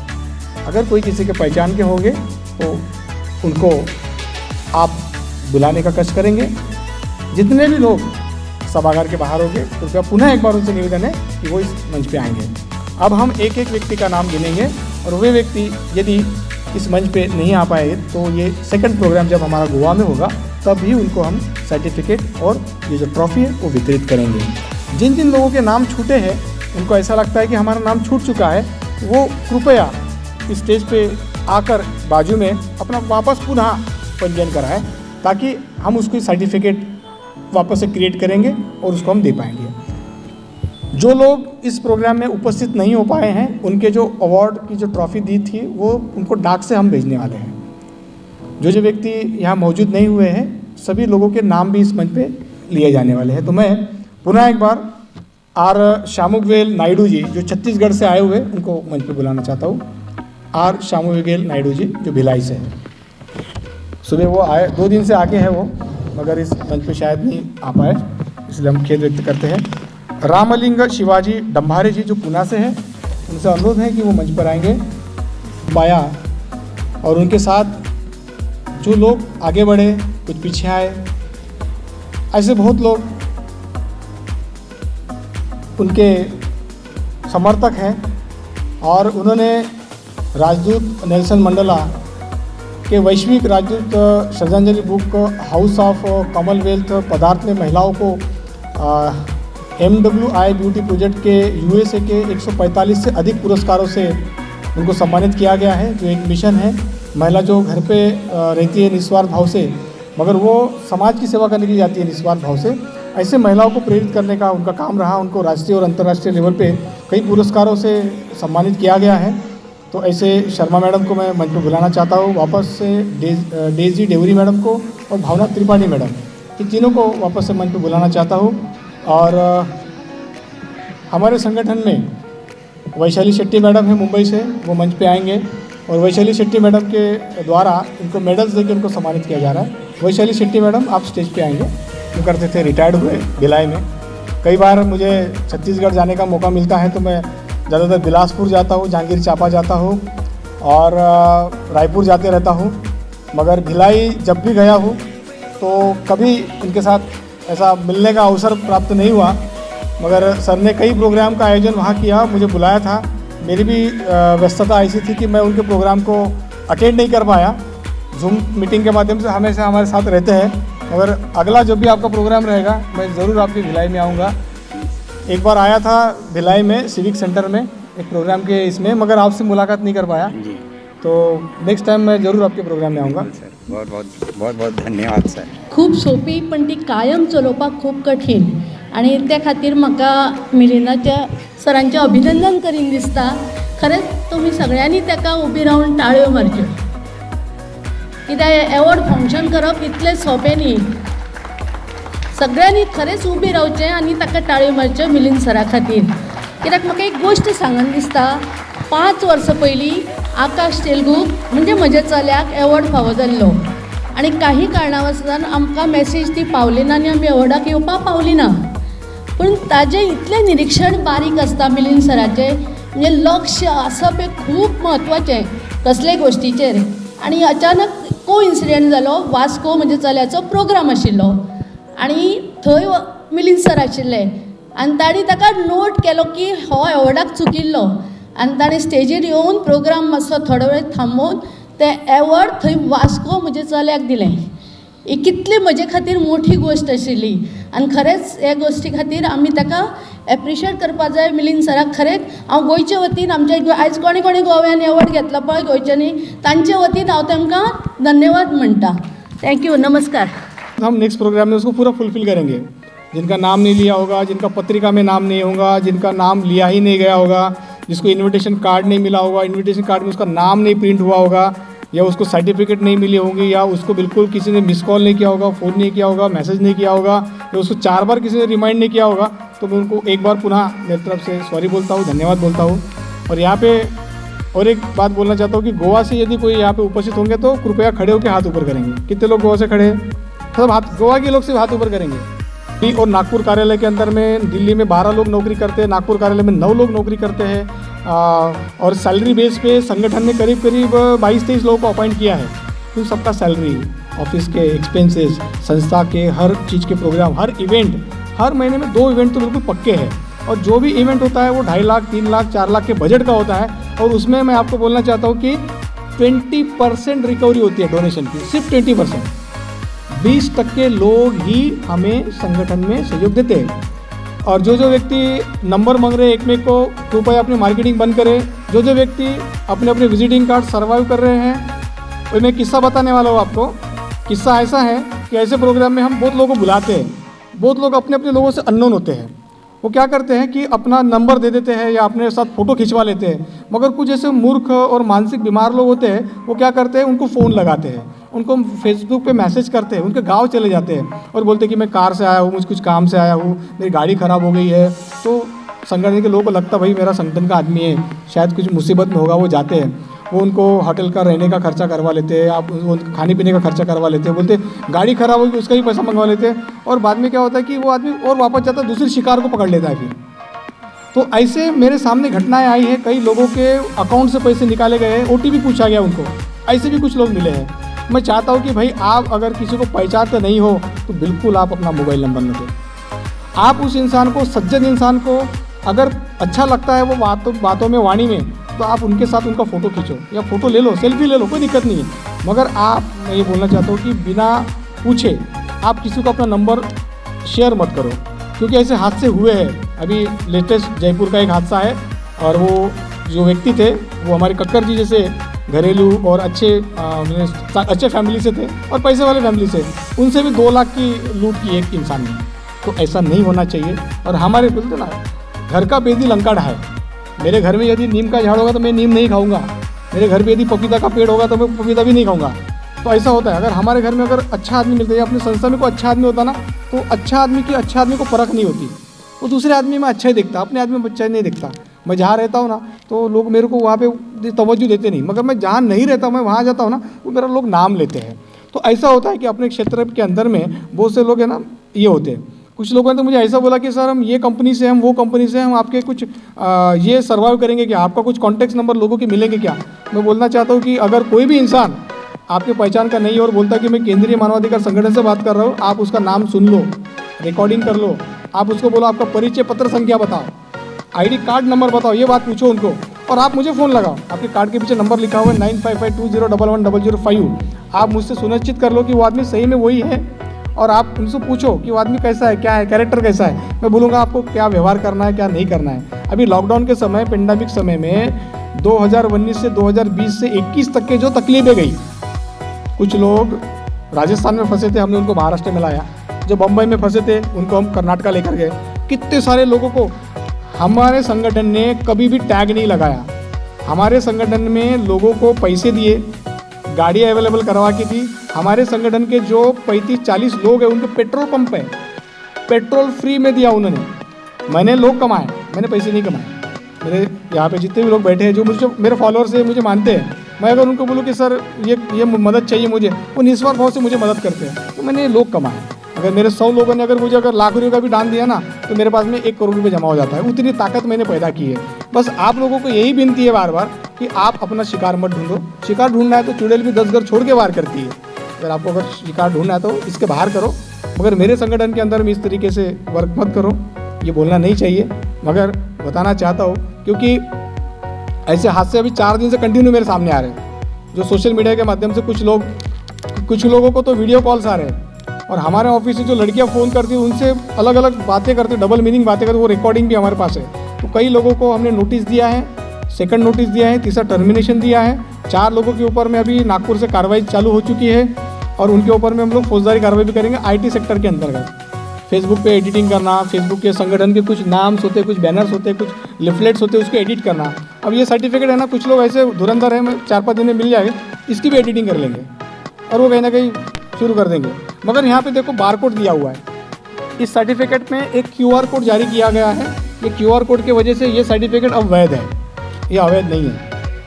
अगर कोई किसी के पहचान के होंगे तो उनको आप बुलाने का कष्ट करेंगे। जितने भी लोग सभागार के बाहर होंगे तो कृपया पुनः एक बार उनसे निवेदन है कि वो इस मंच पे आएंगे। अब हम एक एक व्यक्ति का नाम गिनेंगे और वे व्यक्ति यदि इस मंच पे नहीं आ पाए तो ये सेकंड प्रोग्राम जब हमारा गोवा में होगा तब ही उनको हम सर्टिफिकेट और ये जो ट्रॉफी है वो वितरित करेंगे। जिन जिन लोगों के नाम छूटे हैं, उनको ऐसा लगता है कि हमारा नाम छूट चुका है, वो कृपया इस स्टेज पे आकर बाजू में अपना वापस पुनः पंजीयन कराएं, ताकि हम उसकी सर्टिफिकेट वापस से क्रिएट करेंगे और उसको हम दे पाएंगे। जो लोग इस प्रोग्राम में उपस्थित नहीं हो पाए हैं, उनके जो अवार्ड की जो ट्रॉफी दी थी वो उनको डाक से हम भेजने वाले हैं। जो व्यक्ति यहाँ मौजूद नहीं हुए हैं, सभी लोगों के नाम भी इस मंच पे लिए जाने वाले हैं। तो मैं पुनः एक बार आर शामुवेल नायडू जी जो छत्तीसगढ़ से आए हुए, उनको मंच पे बुलाना चाहता हूँ। आर शामुवेल नायडू जी जो भिलाई से हैं। सुबह वो आए, 2 दिन से आगे हैं वो, मगर इस मंच पे शायद नहीं आ पाए, इसलिए हम खेद व्यक्त करते हैं। रामलिंग शिवाजी डम्भारे जी जो पुणे से हैं, उनसे अनुरोध है कि वो मंच पर आएंगे बाया। और उनके साथ जो लोग आगे बढ़े, कुछ पीछे आए, ऐसे बहुत लोग उनके समर्थक हैं। और उन्होंने राजदूत नेल्सन मंडेला के वैश्विक राजदूत श्रद्धांजलि बुक हाउस ऑफ कॉमनवेल्थ पदार्थ में महिलाओं को MWI ब्यूटी प्रोजेक्ट के USA के 145 से अधिक पुरस्कारों से उनको सम्मानित किया गया है। जो एक मिशन है, महिला जो घर पे रहती है निस्वार्थ भाव से, मगर वो समाज की सेवा करने के लिए जाती है निस्वार्थ भाव से, ऐसे महिलाओं को प्रेरित करने का उनका काम रहा। उनको राष्ट्रीय और अंतर्राष्ट्रीय लेवल पे कई पुरस्कारों से सम्मानित किया गया है। तो ऐसे शर्मा मैडम को मैं मंच पर बुलाना चाहता हूँ, वापस से डेजी डेवरी मैडम को और भावना त्रिपाठी मैडम, इन तीनों को वापस से मंच पर बुलाना चाहता हूँ। और हमारे संगठन में वैशाली शेट्टी मैडम है मुंबई से, वो मंच पे आएंगे और वैशाली शेट्टी मैडम के द्वारा इनको मेडल्स देकर उनको सम्मानित किया जा रहा है। वैशाली शेट्टी मैडम आप स्टेज पे आएंगे। वो करते थे, रिटायर्ड हुए भिलाई में। कई बार मुझे छत्तीसगढ़ जाने का मौका मिलता है तो मैं ज़्यादातर बिलासपुर जाता हूँ, जांगीर चांपा जाता हूँ, और रायपुर जाते रहता हूँ, मगर भिलाई जब भी गया हूँ तो कभी इनके साथ ऐसा मिलने का अवसर प्राप्त नहीं हुआ। मगर सर ने कई प्रोग्राम का आयोजन वहाँ किया, मुझे बुलाया था। मेरी भी व्यस्तता ऐसी थी कि मैं उनके प्रोग्राम को अटेंड नहीं कर पाया। जूम मीटिंग के माध्यम से हमेशा हमारे साथ रहते हैं। मगर अगला जो भी आपका प्रोग्राम रहेगा मैं ज़रूर आपकी भिलाई में आऊँगा। एक बार आया था भिलाई में सिविक सेंटर में एक प्रोग्राम के इसमें, मगर आपसे मुलाकात नहीं कर पाया। तो नेक्स्ट टाइम मैं ज़रूर आपके प्रोग्राम में आऊँगा। बहुत बहुत धन्यवाद सर. खूप सोपी पण ती कायम चलोवपाक खूब कठीण आणि त्या खातीर म्हाका मिलिंदाच्या सरांचें अभिनंदन करीन दिसता. खरेंच तुमी सगळ्यांनी ताका उबी रावन ताळयो मारच्यो, कित्याक एवॉर्ड फंक्शन करप इतलें सोंपें न्ही. सगळ्यांनी खरेंच उबी रावचें आनी ताका ताळयो मारच्यो मिलिंद सरा खातीर. कित्याक म्हाका एक गोश्ट सांगन दिसता. 5 वर्सां पयलीं आकाश तेलगूक म्हणजे म्हज्या चल्याक एवॉर्ड फावो जाल्लो आनी काही कारणावसान आमकां मॅसेज ती पावली ना आनी आमी एवॉर्डाक येवपाक पावली ना. पूण ताजें इतलें निरीक्षण बारीक आसता मिलिंद सराचें, म्हणजे लक्ष आसप हें खूब म्हत्वाचें कसलेय गोश्टीचेर. आनी अचानक कोइन्सिडंट जालो. वास्को म्हणजे चल्याचो प्रोग्राम आशिल्लो आनी थंय मिलिंद सर आशिल्ले आनी तांणी ताका नोट केलो की हो एवॉर्डाक चुकिल्लो आनी ताणें स्टेजीर येवन प्रोग्राम मातसो थोडो वेळ थांबोवन तें एवॉर्ड थंय वास्को म्हज्या चल्याक दिलें. ही कितली म्हजे खातीर मोठी गोश्ट आशिल्ली आनी खरेंच हे गोश्टी खातीर आमी ताका एप्रिशिएट करपाक जाय मिलिंद सराक. खरेंच हांव गोंयच्या वतीन आमच्या आयज कोणी कोणी गोव्यान एवॉर्ड घेतला पळय गोंयच्यांनी, तांच्या वतीन हांव तांकां धन्यवाद म्हणटा. थँक्यू, नमस्कार. हम नेक्स्ट प्रोग्राम में उसको पूरा फुलफिल करेंगे. जिनका नाम नहीं लिया होगा, जिनका पत्रिका में नाम नहीं होगा, जिनका नाम लिया ही नहीं गया होगा, जिसको इनविटेशन कार्ड नहीं मिला होगा, इनविटेशन कार्ड में उसका नाम नहीं प्रिंट हुआ होगा, या उसको सर्टिफिकेट नहीं मिली होगी, या उसको बिल्कुल किसी ने मिस कॉल नहीं किया होगा, फ़ोन नहीं किया होगा, मैसेज नहीं किया होगा, या उसको 4 बार किसी ने रिमाइंड नहीं किया होगा, तो मैं उनको एक बार पुनः मेरी तरफ से सॉरी बोलता हूँ, धन्यवाद बोलता हूँ. और यहाँ पे और एक बात बोलना चाहता हूँ कि गोवा से यदि कोई यहाँ पे उपस्थित होंगे तो कृपया खड़े होकर हाथ ऊपर करेंगे. कितने लोग गोवा से खड़े हैं? सब हाथ, गोवा के लोग सिर्फ हाथ ऊपर करेंगे. और नागपुर कार्यालय के अंदर में दिल्ली में 12 लोग नौकरी करते हैं, नागपुर कार्यालय में 9 लोग नौकरी करते हैं. और सैलरी बेस पे संगठन ने करीब 22-23 लोगों को अपॉइंट किया है. तो सबका सैलरी, ऑफिस के एक्सपेंसेस, संस्था के हर चीज़ के प्रोग्राम, हर इवेंट, हर महीने में 2 इवेंट तो बिल्कुल पक्के हैं. और जो भी इवेंट होता है वो 2.5 लाख, 3 लाख, 4 लाख के बजट का होता है. और उसमें मैं आपको बोलना चाहता हूँ कि 20% रिकवरी होती है डोनेशन की, सिर्फ 20%. 20% लोग ही हमें संगठन में सहयोग देते हैं. और जो जो व्यक्ति नंबर मांग रहे हैं एक में को, कृपया अपनी मार्केटिंग बंद करें. जो जो व्यक्ति अपने अपने विजिटिंग कार्ड सर्वाइव कर रहे हैं, वो मैं किस्सा बताने वाला हूँ आपको. किस्सा ऐसा है कि ऐसे प्रोग्राम में हम बहुत लोगों को बुलाते हैं. बहुत लोग अपने अपने लोगों से अननोन होते हैं. वो क्या करते हैं कि अपना नंबर दे देते हैं या अपने साथ फ़ोटो खिंचवा लेते हैं. मगर कुछ ऐसे मूर्ख और मानसिक बीमार लोग होते हैं, वो क्या करते हैं, उनको फ़ोन लगाते हैं, उनको फेसबुक पे मैसेज करते हैं, उनके गांव चले जाते हैं और बोलते हैं कि मैं कार से आया हूँ, मुझे कुछ काम से आया हूँ, मेरी गाड़ी ख़राब हो गई है. तो संगठन के लोगों को लगता भाई मेरा संगठन का आदमी है, शायद कुछ मुसीबत में होगा. वो जाते हैं, वो उनको होटल का रहने का खर्चा करवा लेते हैं, आप उनको खाने पीने का खर्चा करवा लेते हैं. बोलते गाड़ी ख़राब होगी उसका ही पैसा मंगवा लेते हैं. और बाद में क्या होता है कि वो आदमी और वापस जाता है, दूसरी शिकार को पकड़ लेता है फिर. तो ऐसे मेरे सामने घटनाएं आई हैं. कई लोगों के अकाउंट से पैसे निकाले गए हैं, OTP पूछा गया उनको. ऐसे भी कुछ लोग मिले हैं. मैं चाहता हूँ कि भाई आप अगर किसी को पहचानते नहीं हो तो बिल्कुल आप अपना मोबाइल नंबर न दें. आप उस इंसान को, सज्जन इंसान को अगर अच्छा लगता है वो बातों में, वाणी में, तो आप उनके साथ उनका फ़ोटो खींचो या फ़ोटो ले लो, सेल्फी ले लो, कोई दिक्कत नहीं है. मगर मैं ये बोलना चाहता हूँ कि बिना पूछे आप किसी को अपना नंबर शेयर मत करो, क्योंकि ऐसे हादसे हुए हैं. अभी लेटेस्ट जयपुर का एक हादसा है और वो जो व्यक्ति थे वो हमारे कक्कर जी जैसे घरेलू और अच्छे फैमिली से थे और पैसे वाले फैमिली से. उनसे भी 2 लाख की लूट की एक इंसान ने. तो ऐसा नहीं होना चाहिए. और हमारे बोलते ना, घर का बेदी लंका ढाए. मेरे घर में यदि नीम का झाड़ होगा तो मैं नीम नहीं खाऊंगा. मेरे घर पे यदि पपीता का पेड़ होगा तो मैं पपीता भी नहीं खाऊंगा. तो ऐसा होता है. अगर हमारे घर में अगर अच्छा आदमी मिलता है, अपनी संस्था में कोई अच्छा आदमी होता ना, तो अच्छा आदमी को परख नहीं होती. वो दूसरे आदमी में अच्छा ही दिखता, अपने आदमी में अच्छा ही नहीं दिखता. मैं जहाँ रहता हूँ ना तो लोग मेरे को वहाँ पे तवज्जो देते नहीं, मगर मैं जहाँ नहीं रहता मैं वहाँ जाता हूँ ना, वो मेरा लोग नाम लेते हैं. तो ऐसा होता है कि अपने क्षेत्र के अंदर में बहुत से लोग हैं ना, ये होते हैं. कुछ लोगों ने तो मुझे ऐसा बोला कि सर हम ये कंपनी से, हम वो कंपनी से, हम आपके कुछ ये सर्वाइव करेंगे क्या, आपका कुछ कॉन्टैक्ट नंबर लोगों के मिलेंगे क्या। मैं बोलना चाहता हूँ कि अगर कोई भी इंसान आपके पहचान का नहीं है और बोलता है कि मैं केंद्रीय मानवाधिकार संगठन से बात कर रहा हूँ, आप उसका नाम सुन लो, रिकॉर्डिंग कर लो, आप उसको बोलो आपका परिचय पत्र संख्या बताओ, आईडी कार्ड नंबर बताओ, ये बात पूछो उनको और आप मुझे फ़ोन लगाओ। आपके कार्ड के पीछे नंबर लिखा हुआ है 9552011005। आप मुझसे सुनिश्चित कर लो कि वो आदमी सही में वही है और आप उनसे पूछो कि वो आदमी कैसा है, क्या है, कैरेक्टर कैसा है। मैं बोलूँगा आपको क्या व्यवहार करना है, क्या नहीं करना है। अभी लॉकडाउन के समय, पेंडेमिक समय में 2019 से 2020 से 21 तक के जो तकलीफें गई, कुछ लोग राजस्थान में फंसे थे, हमने उनको महाराष्ट्र में लाया। जो बम्बई में फंसे थे उनको हम कर्नाटका लेकर गए। कितने सारे लोगों को हमारे संगठन ने कभी भी टैग नहीं लगाया। हमारे संगठन में लोगों को पैसे दिए, गाड़ी अवेलेबल करवा की थी। हमारे संगठन के जो 35-40 लोग हैं उनके पेट्रोल पंप है, पेट्रोल फ्री में दिया उन्होंने। मैंने लोग कमाए, मैंने पैसे नहीं कमाए। मेरे यहाँ पे जितने भी लोग बैठे हैं जो मुझे, मेरे फॉलोअर्स हैं, मुझे मानते हैं, मैं अगर उनको बोलूँ कि सर ये मदद चाहिए मुझे, वो निस्वार्थ भाव से मुझे मदद करते हैं। तो मैंने लोग कमाए। अगर मेरे 100 लोगों ने अगर मुझे लाख रुपये का भी दान दिया ना, तो मेरे पास में 1 करोड़ रुपये जमा हो जाता है। उतनी ताकत मैंने पैदा की है। बस आप लोगों को यही विनती है बार बार कि आप अपना शिकार मत ढूंढो। शिकार ढूंढना है तो चुड़ैल भी 10 घर छोड़ के वार करती है। अगर आपको अगर शिकार ढूंढना है तो इसके बाहर करो, मगर मेरे संगठन के अंदर में इस तरीके से वर्क मत करो। ये बोलना नहीं चाहिए, मगर बताना चाहता हूँ क्योंकि ऐसे हादसे अभी 4 दिन से कंटिन्यू मेरे सामने आ रहे हैं। जो सोशल मीडिया के माध्यम से कुछ लोगों को तो वीडियो कॉल्स आ रहे हैं और हमारे ऑफिस से जो लड़कियां फ़ोन करती हैं उनसे अलग अलग बातें करते, डबल मीनिंग बातें करते, वो रिकॉर्डिंग भी हमारे पास है। तो कई लोगों को हमने नोटिस दिया है, सेकंड नोटिस दिया है, तीसरा टर्मिनेशन दिया है। 4 लोगों के ऊपर में अभी नागपुर से कार्रवाई चालू हो चुकी है और उनके ऊपर में हम लोग फौजदारी कार्रवाई भी करेंगे IT सेक्टर के अंतर्गत। फेसबुक पे एडिटिंग करना, फेसबुक के संगठन के कुछ नाम्स होते, कुछ बैनर्स होते, कुछ लिफलेट्स होते, उसको एडिट करना। अब ये सर्टिफिकेट है ना, कुछ लोग ऐसे धुरंधर है, 4-5 दिन में मिल जाएगा, इसकी भी एडिटिंग कर लेंगे और वो कहीं ना कहीं शुरू कर देंगे। मगर यहाँ पे देखो बारकोड दिया हुआ है। इस सर्टिफिकेट में एक QR कोड जारी किया गया है। ये QR कोड की वजह से ये सर्टिफिकेट अब वैध है, ये अवैध नहीं है।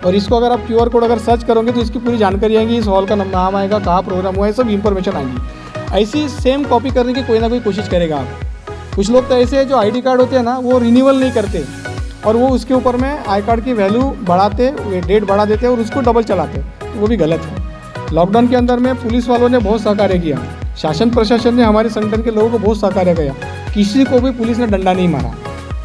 और इसको अगर आप QR कोड अगर सर्च करोगे तो इसकी पूरी जानकारी आएगी, इस हॉल का नाम आएगा, कहाँ प्रोग्राम हुआ है, सब इंफॉर्मेशन आएगी। ऐसी सेम कॉपी करने की कोई ना कोई कोशिश करेगा आप। कुछ लोग तो ऐसे हैं जो ID कार्ड होते हैं ना, वो रिन्यूअल नहीं करते और वो उसके ऊपर में आई कार्ड की वैल्यू बढ़ाते, डेट बढ़ा देते और उसको डबल चलाते, तो वो भी गलत है। लॉकडाउन के अंदर में पुलिस वालों ने बहुत सहकार्य किया, शासन प्रशासन ने हमारे संगठन के लोगों को बहुत सहकार्य किया। किसी को भी पुलिस ने डंडा नहीं मारा,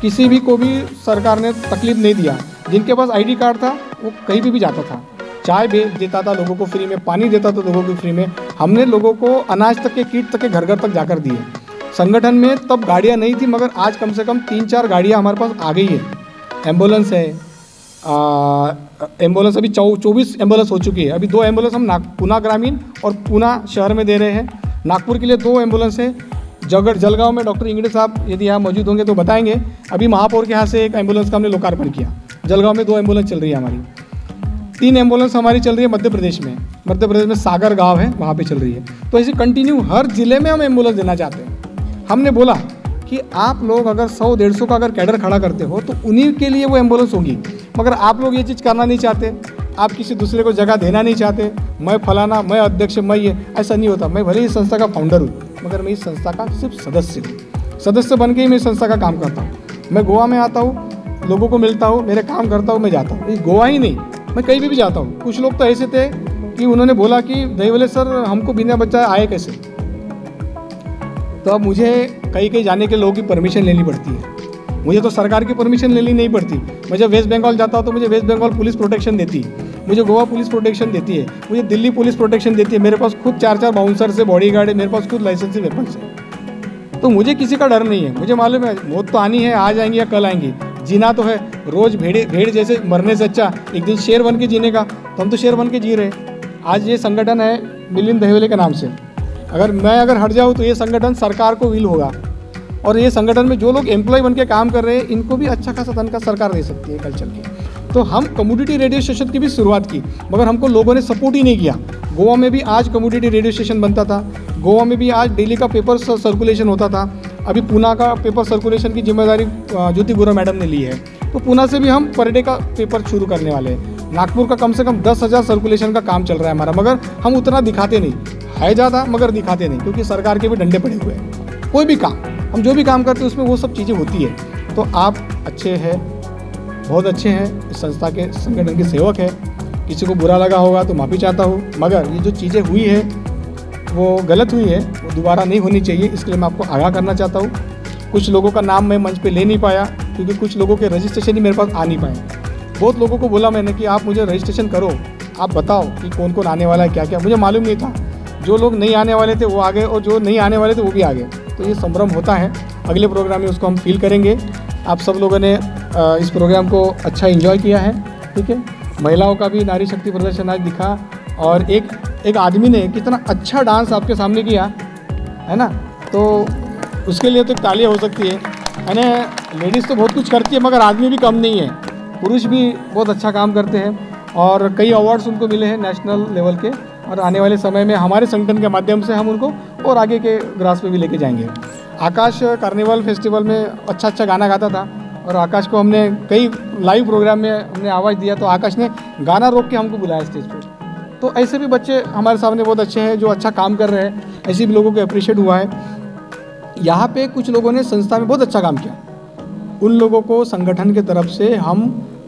किसी भी को भी सरकार ने तकलीफ नहीं दिया। जिनके पास ID कार्ड था वो कहीं भी जाता था, चाय देता था लोगों को फ्री में, पानी देता था लोगों को फ्री में। हमने लोगों को अनाज तक के, किट तक के घर घर तक जाकर दिए। संगठन में तब गाड़ियाँ नहीं थी, मगर आज कम से कम 3-4 गाड़ियाँ हमारे पास आ गई है। एम्बुलेंस है, एम्बुलेंस अभी 24 एम्बुलेंस हो चुकी है। अभी 2 एम्बुलेंस हम पुणे ग्रामीण और पुणे शहर में दे रहे हैं। नागपुर के लिए 2 एम्बुलेंस है। जलगांव में डॉक्टर इंगड़े साहब यदि यहाँ मौजूद होंगे तो बताएंगे। अभी महापौर के यहाँ से 1 एम्बुलेंस का हमने लोकार्पण किया। जलगांव में 2 एम्बुलेंस चल रही है हमारी। 3 एम्बुलेंस हमारी चल रही है मध्य प्रदेश में सागर गांव है, वहाँ पे चल रही है। तो ऐसे कंटिन्यू हर जिले में हम एम्बुलेंस देना चाहते हैं। हमने बोला कि आप लोग अगर 100-150 का अगर कैडर खड़ा करते हो तो उन्हीं के लिए वो एम्बुलेंस होगी, मगर आप लोग ये चीज़ करना नहीं चाहते। आप किसी दूसरे को जगह देना नहीं चाहते। मैं फलाना, मैं अध्यक्ष, मैं ये, ऐसा नहीं होता। मैं भले ही संस्था का फाउंडर हूँ, मगर मैं इस संस्था का सिर्फ सदस्य हूँ। सदस्य बन के ही मैं संस्था का काम करता हूँ। मैं गोवा में आता हूँ, लोगों को मिलता हूँ, मेरे काम करता हूँ, मैं जाता हूँ। गोवा ही नहीं, मैं कहीं भी जाता हूँ। कुछ लोग तो ऐसे थे कि उन्होंने बोला कि दहीवले सर हमको बिना बच्चा आए कैसे। तो अब मुझे कहीं जाने के लोगों की परमिशन लेनी पड़ती है। मुझे तो सरकार की परमिशन लेनी नहीं पड़ती। मैं जब वेस्ट बंगाल जाता हूँ तो मुझे वेस्ट बंगाल पुलिस प्रोटेक्शन देती है, मुझे गोवा पुलिस प्रोटेक्शन देती है, मुझे दिल्ली पुलिस प्रोटेक्शन देती है। मेरे पास खुद 4-4 बाउंसर से बॉडीगार्ड है, मेरे पास खुद लाइसेंसी वेपन्स है। तो मुझे किसी का डर नहीं है। मुझे मालूम है मौत तो आनी है, आज आएंगी या कल आएंगी। जीना तो है, रोज़ भेड़ जैसे मरने से अच्छा एक दिन शेर बन के जीने का। तो हम तो शेर बन के जी रहे। आज ये संगठन है मिलिंद दहीवले के नाम से। अगर हट जाऊँ तो ये संगठन सरकार को विल होगा और ये संगठन में जो लोग एम्प्लॉय बन के काम कर रहे हैं इनको भी अच्छा खासा तनख्वाह सरकार दे सकती है कल चल के। तो हम कम्युनिटी रेडियो स्टेशन की भी शुरुआत की, मगर हमको लोगों ने सपोर्ट ही नहीं किया। गोवा में भी आज कम्युनिटी रेडियो स्टेशन बनता था, गोवा में भी आज डेली का पेपर सर्कुलेशन होता था। अभी पुणे का पेपर सर्कुलेशन की जिम्मेदारी ज्योति गुरु मैडम ने ली है, तो पुणे से भी हम पर डे का पेपर शुरू करने वाले हैं। नागपुर का कम से कम 10,000 सर्कुलेशन का काम चल रहा है हमारा, मगर हम उतना दिखाते नहीं है, ज़्यादा मगर दिखाते नहीं, क्योंकि सरकार के भी डंडे पड़े हुए हैं। कोई भी काम हम जो भी काम करते हैं उसमें वो सब चीज़ें होती है। तो आप अच्छे हैं, बहुत अच्छे हैं, इस संस्था के संगठन के सेवक हैं। किसी को बुरा लगा होगा तो माफ़ी चाहता हूँ, मगर ये जो चीज़ें हुई है वो गलत हुई है, वो दोबारा नहीं होनी चाहिए, इसके लिए मैं आपको आगाह करना चाहता हूँ। कुछ लोगों का नाम मैं मंच पे ले नहीं पाया क्योंकि कुछ लोगों के रजिस्ट्रेशन ही मेरे पास आ नहीं पाए। बहुत लोगों को बोला मैंने कि आप मुझे रजिस्ट्रेशन करो, आप बताओ कि कौन कौन आने वाला है, क्या क्या, मुझे मालूम नहीं था। जो लोग नहीं आने वाले थे वो आ गए और जो नहीं आने वाले थे वो भी आ गए। तो ये संभ्रम होता है, अगले प्रोग्राम में उसको हम फील करेंगे। आप सब लोगों ने इस प्रोग्राम को अच्छा एंजॉय किया है, ठीक है। महिलाओं का भी नारी शक्ति प्रदर्शन आज दिखा और एक आदमी ने कितना अच्छा डांस आपके सामने किया है ना, तो उसके लिए तो एक तालियां हो सकती है यानी लेडीज़ तो बहुत कुछ करती है मगर आदमी भी कम नहीं है, पुरुष भी बहुत अच्छा काम करते हैं और कई अवार्ड्स उनको मिले हैं नेशनल लेवल के। और आने वाले समय में हमारे संगठन के माध्यम से हम उनको और आगे के ग्रास पे भी लेके जाएंगे। आकाश कार्निवल फेस्टिवल में अच्छा गाना गाता था और आकाश को हमने कई लाइव प्रोग्राम में हमने आवाज़ दिया तो आकाश ने गाना रोक के हमको बुलाया स्टेज पे। तो ऐसे भी बच्चे हमारे सामने बहुत अच्छे हैं जो अच्छा काम कर रहे हैं, ऐसे भी लोगों को अप्रिशिएट हुआ है। यहाँ पे कुछ लोगों ने संस्था में बहुत अच्छा काम किया, उन लोगों को संगठन के तरफ से हम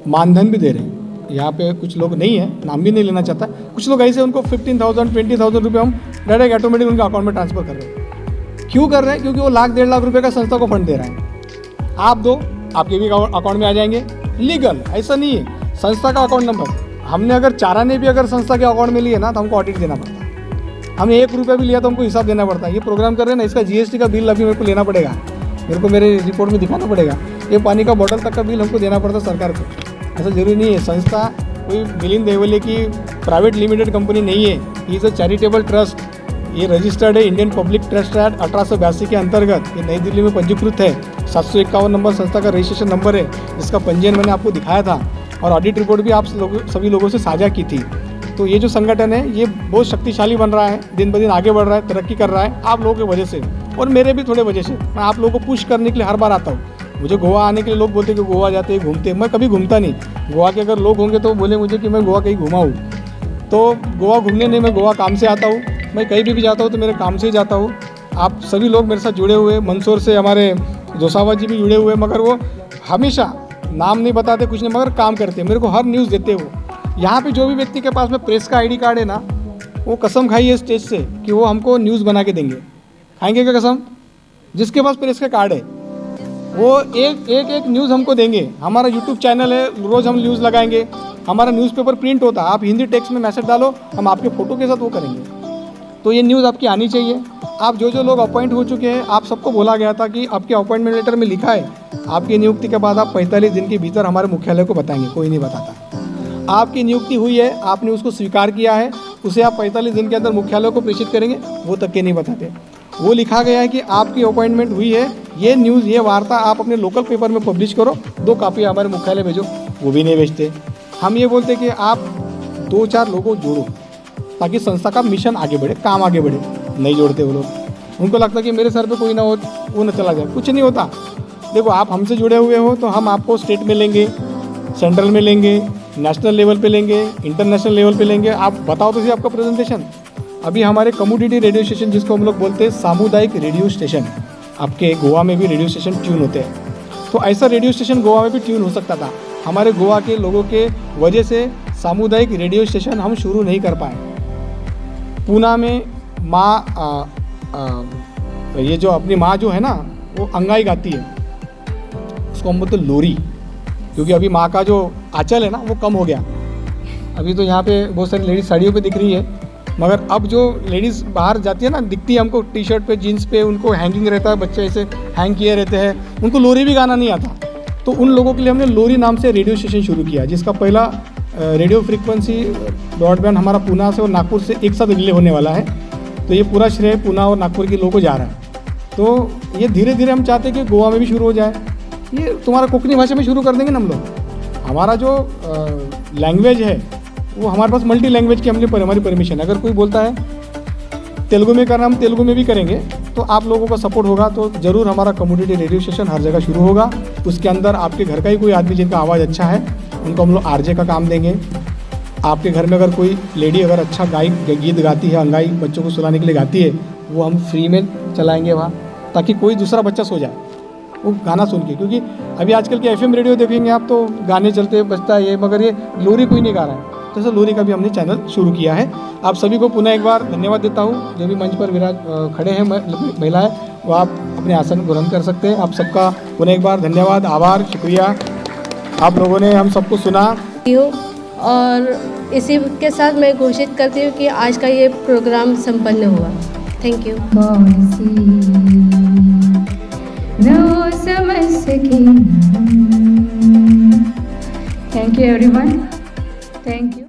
मानधन भी दे रहे हैं। यहाँ पे कुछ लोग नहीं है, नाम भी नहीं लेना चाहता, कुछ लोग ऐसे उनको 15,000 20,000 रुपये हम डायरेक्ट ऑटोमेटिक उनके अकाउंट में ट्रांसफ़र कर रहे हैं। क्यों कर रहे हैं? क्योंकि वो 1.5 लाख रुपये का संस्था को फंड दे रहा है। आप दो, आपके भी अकाउंट में आ जाएंगे, लीगल, ऐसा नहीं है। संस्था का अकाउंट नंबर, हमने अगर चाराने भी अगर संस्था के अकाउंट में लिए ना तो हमको ऑडिट देना पड़ता है। हमने 1 रुपया भी लिया तो हमको हिसाब देना पड़ता है। ये प्रोग्राम कर रहे हैं ना, इसका GST का बिल अभी मेरे को लेना पड़ेगा, मेरे को मेरे रिपोर्ट में दिखाना पड़ेगा। ये पानी का बॉटल तक का बिल हमको देना पड़ता है सरकार को। ऐसा जरूरी नहीं है, संस्था कोई मिलिंद देवले की प्राइवेट लिमिटेड कंपनी नहीं है, ये इज़ अ चैरिटेबल ट्रस्ट। ये रजिस्टर्ड है इंडियन पब्लिक ट्रस्ट एक्ट 1882 के अंतर्गत, ये नई दिल्ली में पंजीकृत है। 751 नंबर संस्था का रजिस्ट्रेशन नंबर है, जिसका पंजीयन मैंने आपको दिखाया था और ऑडिट रिपोर्ट भी आप सभी लोगों से साझा की थी। तो ये जो संगठन है ये बहुत शक्तिशाली बन रहा है, दिन ब दिन आगे बढ़ रहा है, तरक्की कर रहा है आप लोगों की वजह से और मेरे भी थोड़े वजह से। मैं आप लोगों को पुश करने के लिए हर बार आता हूँ। मुझे गोवा आने के लिए लोग बोलते कि गोवा जाते हैं घूमते, मैं कभी घूमता नहीं। गोवा के अगर लोग होंगे तो बोले मुझे कि मैं गोवा कहीं घुमा हूँ, तो गोवा घूमने नहीं, मैं गोवा काम से आता हूँ। मैं कहीं भी जाता हूँ तो मेरे काम से ही जाता हूँ। आप सभी लोग मेरे साथ जुड़े हुए, मंदसौर से हमारे जोसावा जी भी जुड़े हुए, मगर वो हमेशा नाम नहीं बताते, कुछ नहीं, मगर काम करते, मेरे को हर न्यूज़ देते वो। यहाँ पे जो भी व्यक्ति के पास में प्रेस का ID कार्ड है ना, वो कसम खाई है स्टेज से कि वो हमको न्यूज़ बना के देंगे। खाएंगे क्या कसम? जिसके पास प्रेस का कार्ड है वो एक न्यूज़ हमको देंगे। हमारा YouTube चैनल है, रोज़ हम न्यूज़ लगाएंगे, हमारा न्यूज़पेपर प्रिंट होता है, आप हिंदी टेक्स्ट में मैसेज डालो, हम आपके फ़ोटो के साथ वो करेंगे। तो ये न्यूज़ आपकी आनी चाहिए। आप जो लोग अपॉइंट हो चुके हैं, आप सबको बोला गया था कि आपके अपॉइंटमेंट लेटर में लिखा है आपकी नियुक्ति के बाद आप 45 दिन के भीतर हमारे मुख्यालय को बताएंगे, कोई नहीं बताता। आपकी नियुक्ति हुई है, आपने उसको स्वीकार किया है, उसे आप 45 दिन के अंदर मुख्यालय को प्रेषित करेंगे, वो तक के नहीं बताते। वो लिखा गया है कि आपकी अपॉइंटमेंट हुई है, ये न्यूज़, ये वार्ता आप अपने लोकल पेपर में पब्लिश करो, 2 कॉपी हमारे मुख्यालय भेजो, वो भी नहीं भेजते। हम ये बोलते कि आप 2-4 लोगों को जोड़ो ताकि संस्था का मिशन आगे बढ़े, काम आगे बढ़े। नहीं जोड़ते वो लोग, उनको लगता कि मेरे सर पे कोई ना हो, वो ना चला जाए, कुछ नहीं होता। देखो आप हमसे जुड़े हुए हो तो हम आपको स्टेट में लेंगे, सेंट्रल में लेंगे, नेशनल लेवल पे लेंगे, इंटरनेशनल लेवल पे लेंगे। आप बताओ तो सही आपका प्रेजेंटेशन। अभी हमारे कम्युनिटी रेडियो स्टेशन, जिसको हम लोग बोलते हैं सामुदायिक रेडियो स्टेशन, आपके गोवा में भी रेडियो स्टेशन ट्यून होते हैं, तो ऐसा रेडियो स्टेशन गोवा में भी ट्यून हो सकता था। हमारे गोवा के लोगों के वजह से सामुदायिक रेडियो स्टेशन हम शुरू नहीं कर पाए। पूना में माँ, ये जो अपनी माँ जो है ना, वो अंगाई गाती है, उसको हम बोलते लोरी, क्योंकि अभी माँ का जो आंचल है ना वो कम हो गया। अभी तो यहाँ पे बहुत सारी लेडीज़ साड़ियों पे दिख रही है, मगर अब जो लेडीज़ बाहर जाती है ना, दिखती है हमको टी-शर्ट पे, जीन्स पे, उनको हैंगिंग रहता है, बच्चे ऐसे हैंग किए रहते हैं, उनको लोरी भी गाना नहीं आता। तो उन लोगों के लिए हमने लोरी नाम से रेडियो स्टेशन शुरू किया, जिसका पहला रेडियो फ्रीक्वेंसी ब्रॉडबैंड हमारा पूना से और नागपुर से एक साथ रिले होने वाला है। तो ये पूरा श्रेय पूना और नागपुर के लोगों को जा रहा है। तो ये धीरे धीरे हम चाहते हैं कि गोवा में भी शुरू हो जाए। ये तुम्हारा कोंकणी भाषा में शुरू कर देंगे ना हम लोग। हमारा जो लैंग्वेज है वो हमारे पास मल्टी लैंग्वेज की हमारी परमिशन है। अगर कोई बोलता है तेलुगु में करना, हम तेलुगु में भी करेंगे। तो आप लोगों का सपोर्ट होगा तो ज़रूर हमारा कम्युनिटी रेडियो स्टेशन हर जगह शुरू होगा। उसके अंदर आपके घर का ही कोई आदमी जिनका आवाज़ अच्छा है, उनको हम लोग RJ का काम देंगे। आपके घर में अगर कोई लेडी अगर अच्छा गीत गाती है, अंगाई बच्चों को सुलाने के लिए गाती है, वो हम फ्री में चलाएंगे वहाँ। ताकि कोई दूसरा बच्चा सो जाए वो गाना सुन के, क्योंकि अभी आजकल के FM रेडियो देखेंगे आप तो गाने चलते बजता है ये, मगर ये लोरी कोई नहीं गा रहा है। तो ऐसा लोरी का भी हमने चैनल शुरू किया है। आप सभी को पुनः एक बार धन्यवाद देता हूँ। जो भी मंच पर विराज खड़े हैं महिलाएं, वो आप अपने आसन ग्रहण कर सकते हैं। आप सबका पुनः एक बार धन्यवाद, आभार, शुक्रिया। आप लोगों ने हम सबको सुना। और इसी के साथ मैं घोषित करती हूँ कि आज का ये प्रोग्राम संपन्न हुआ। Thank you. कौन सी न समझ सके। Thank you everyone, thank you.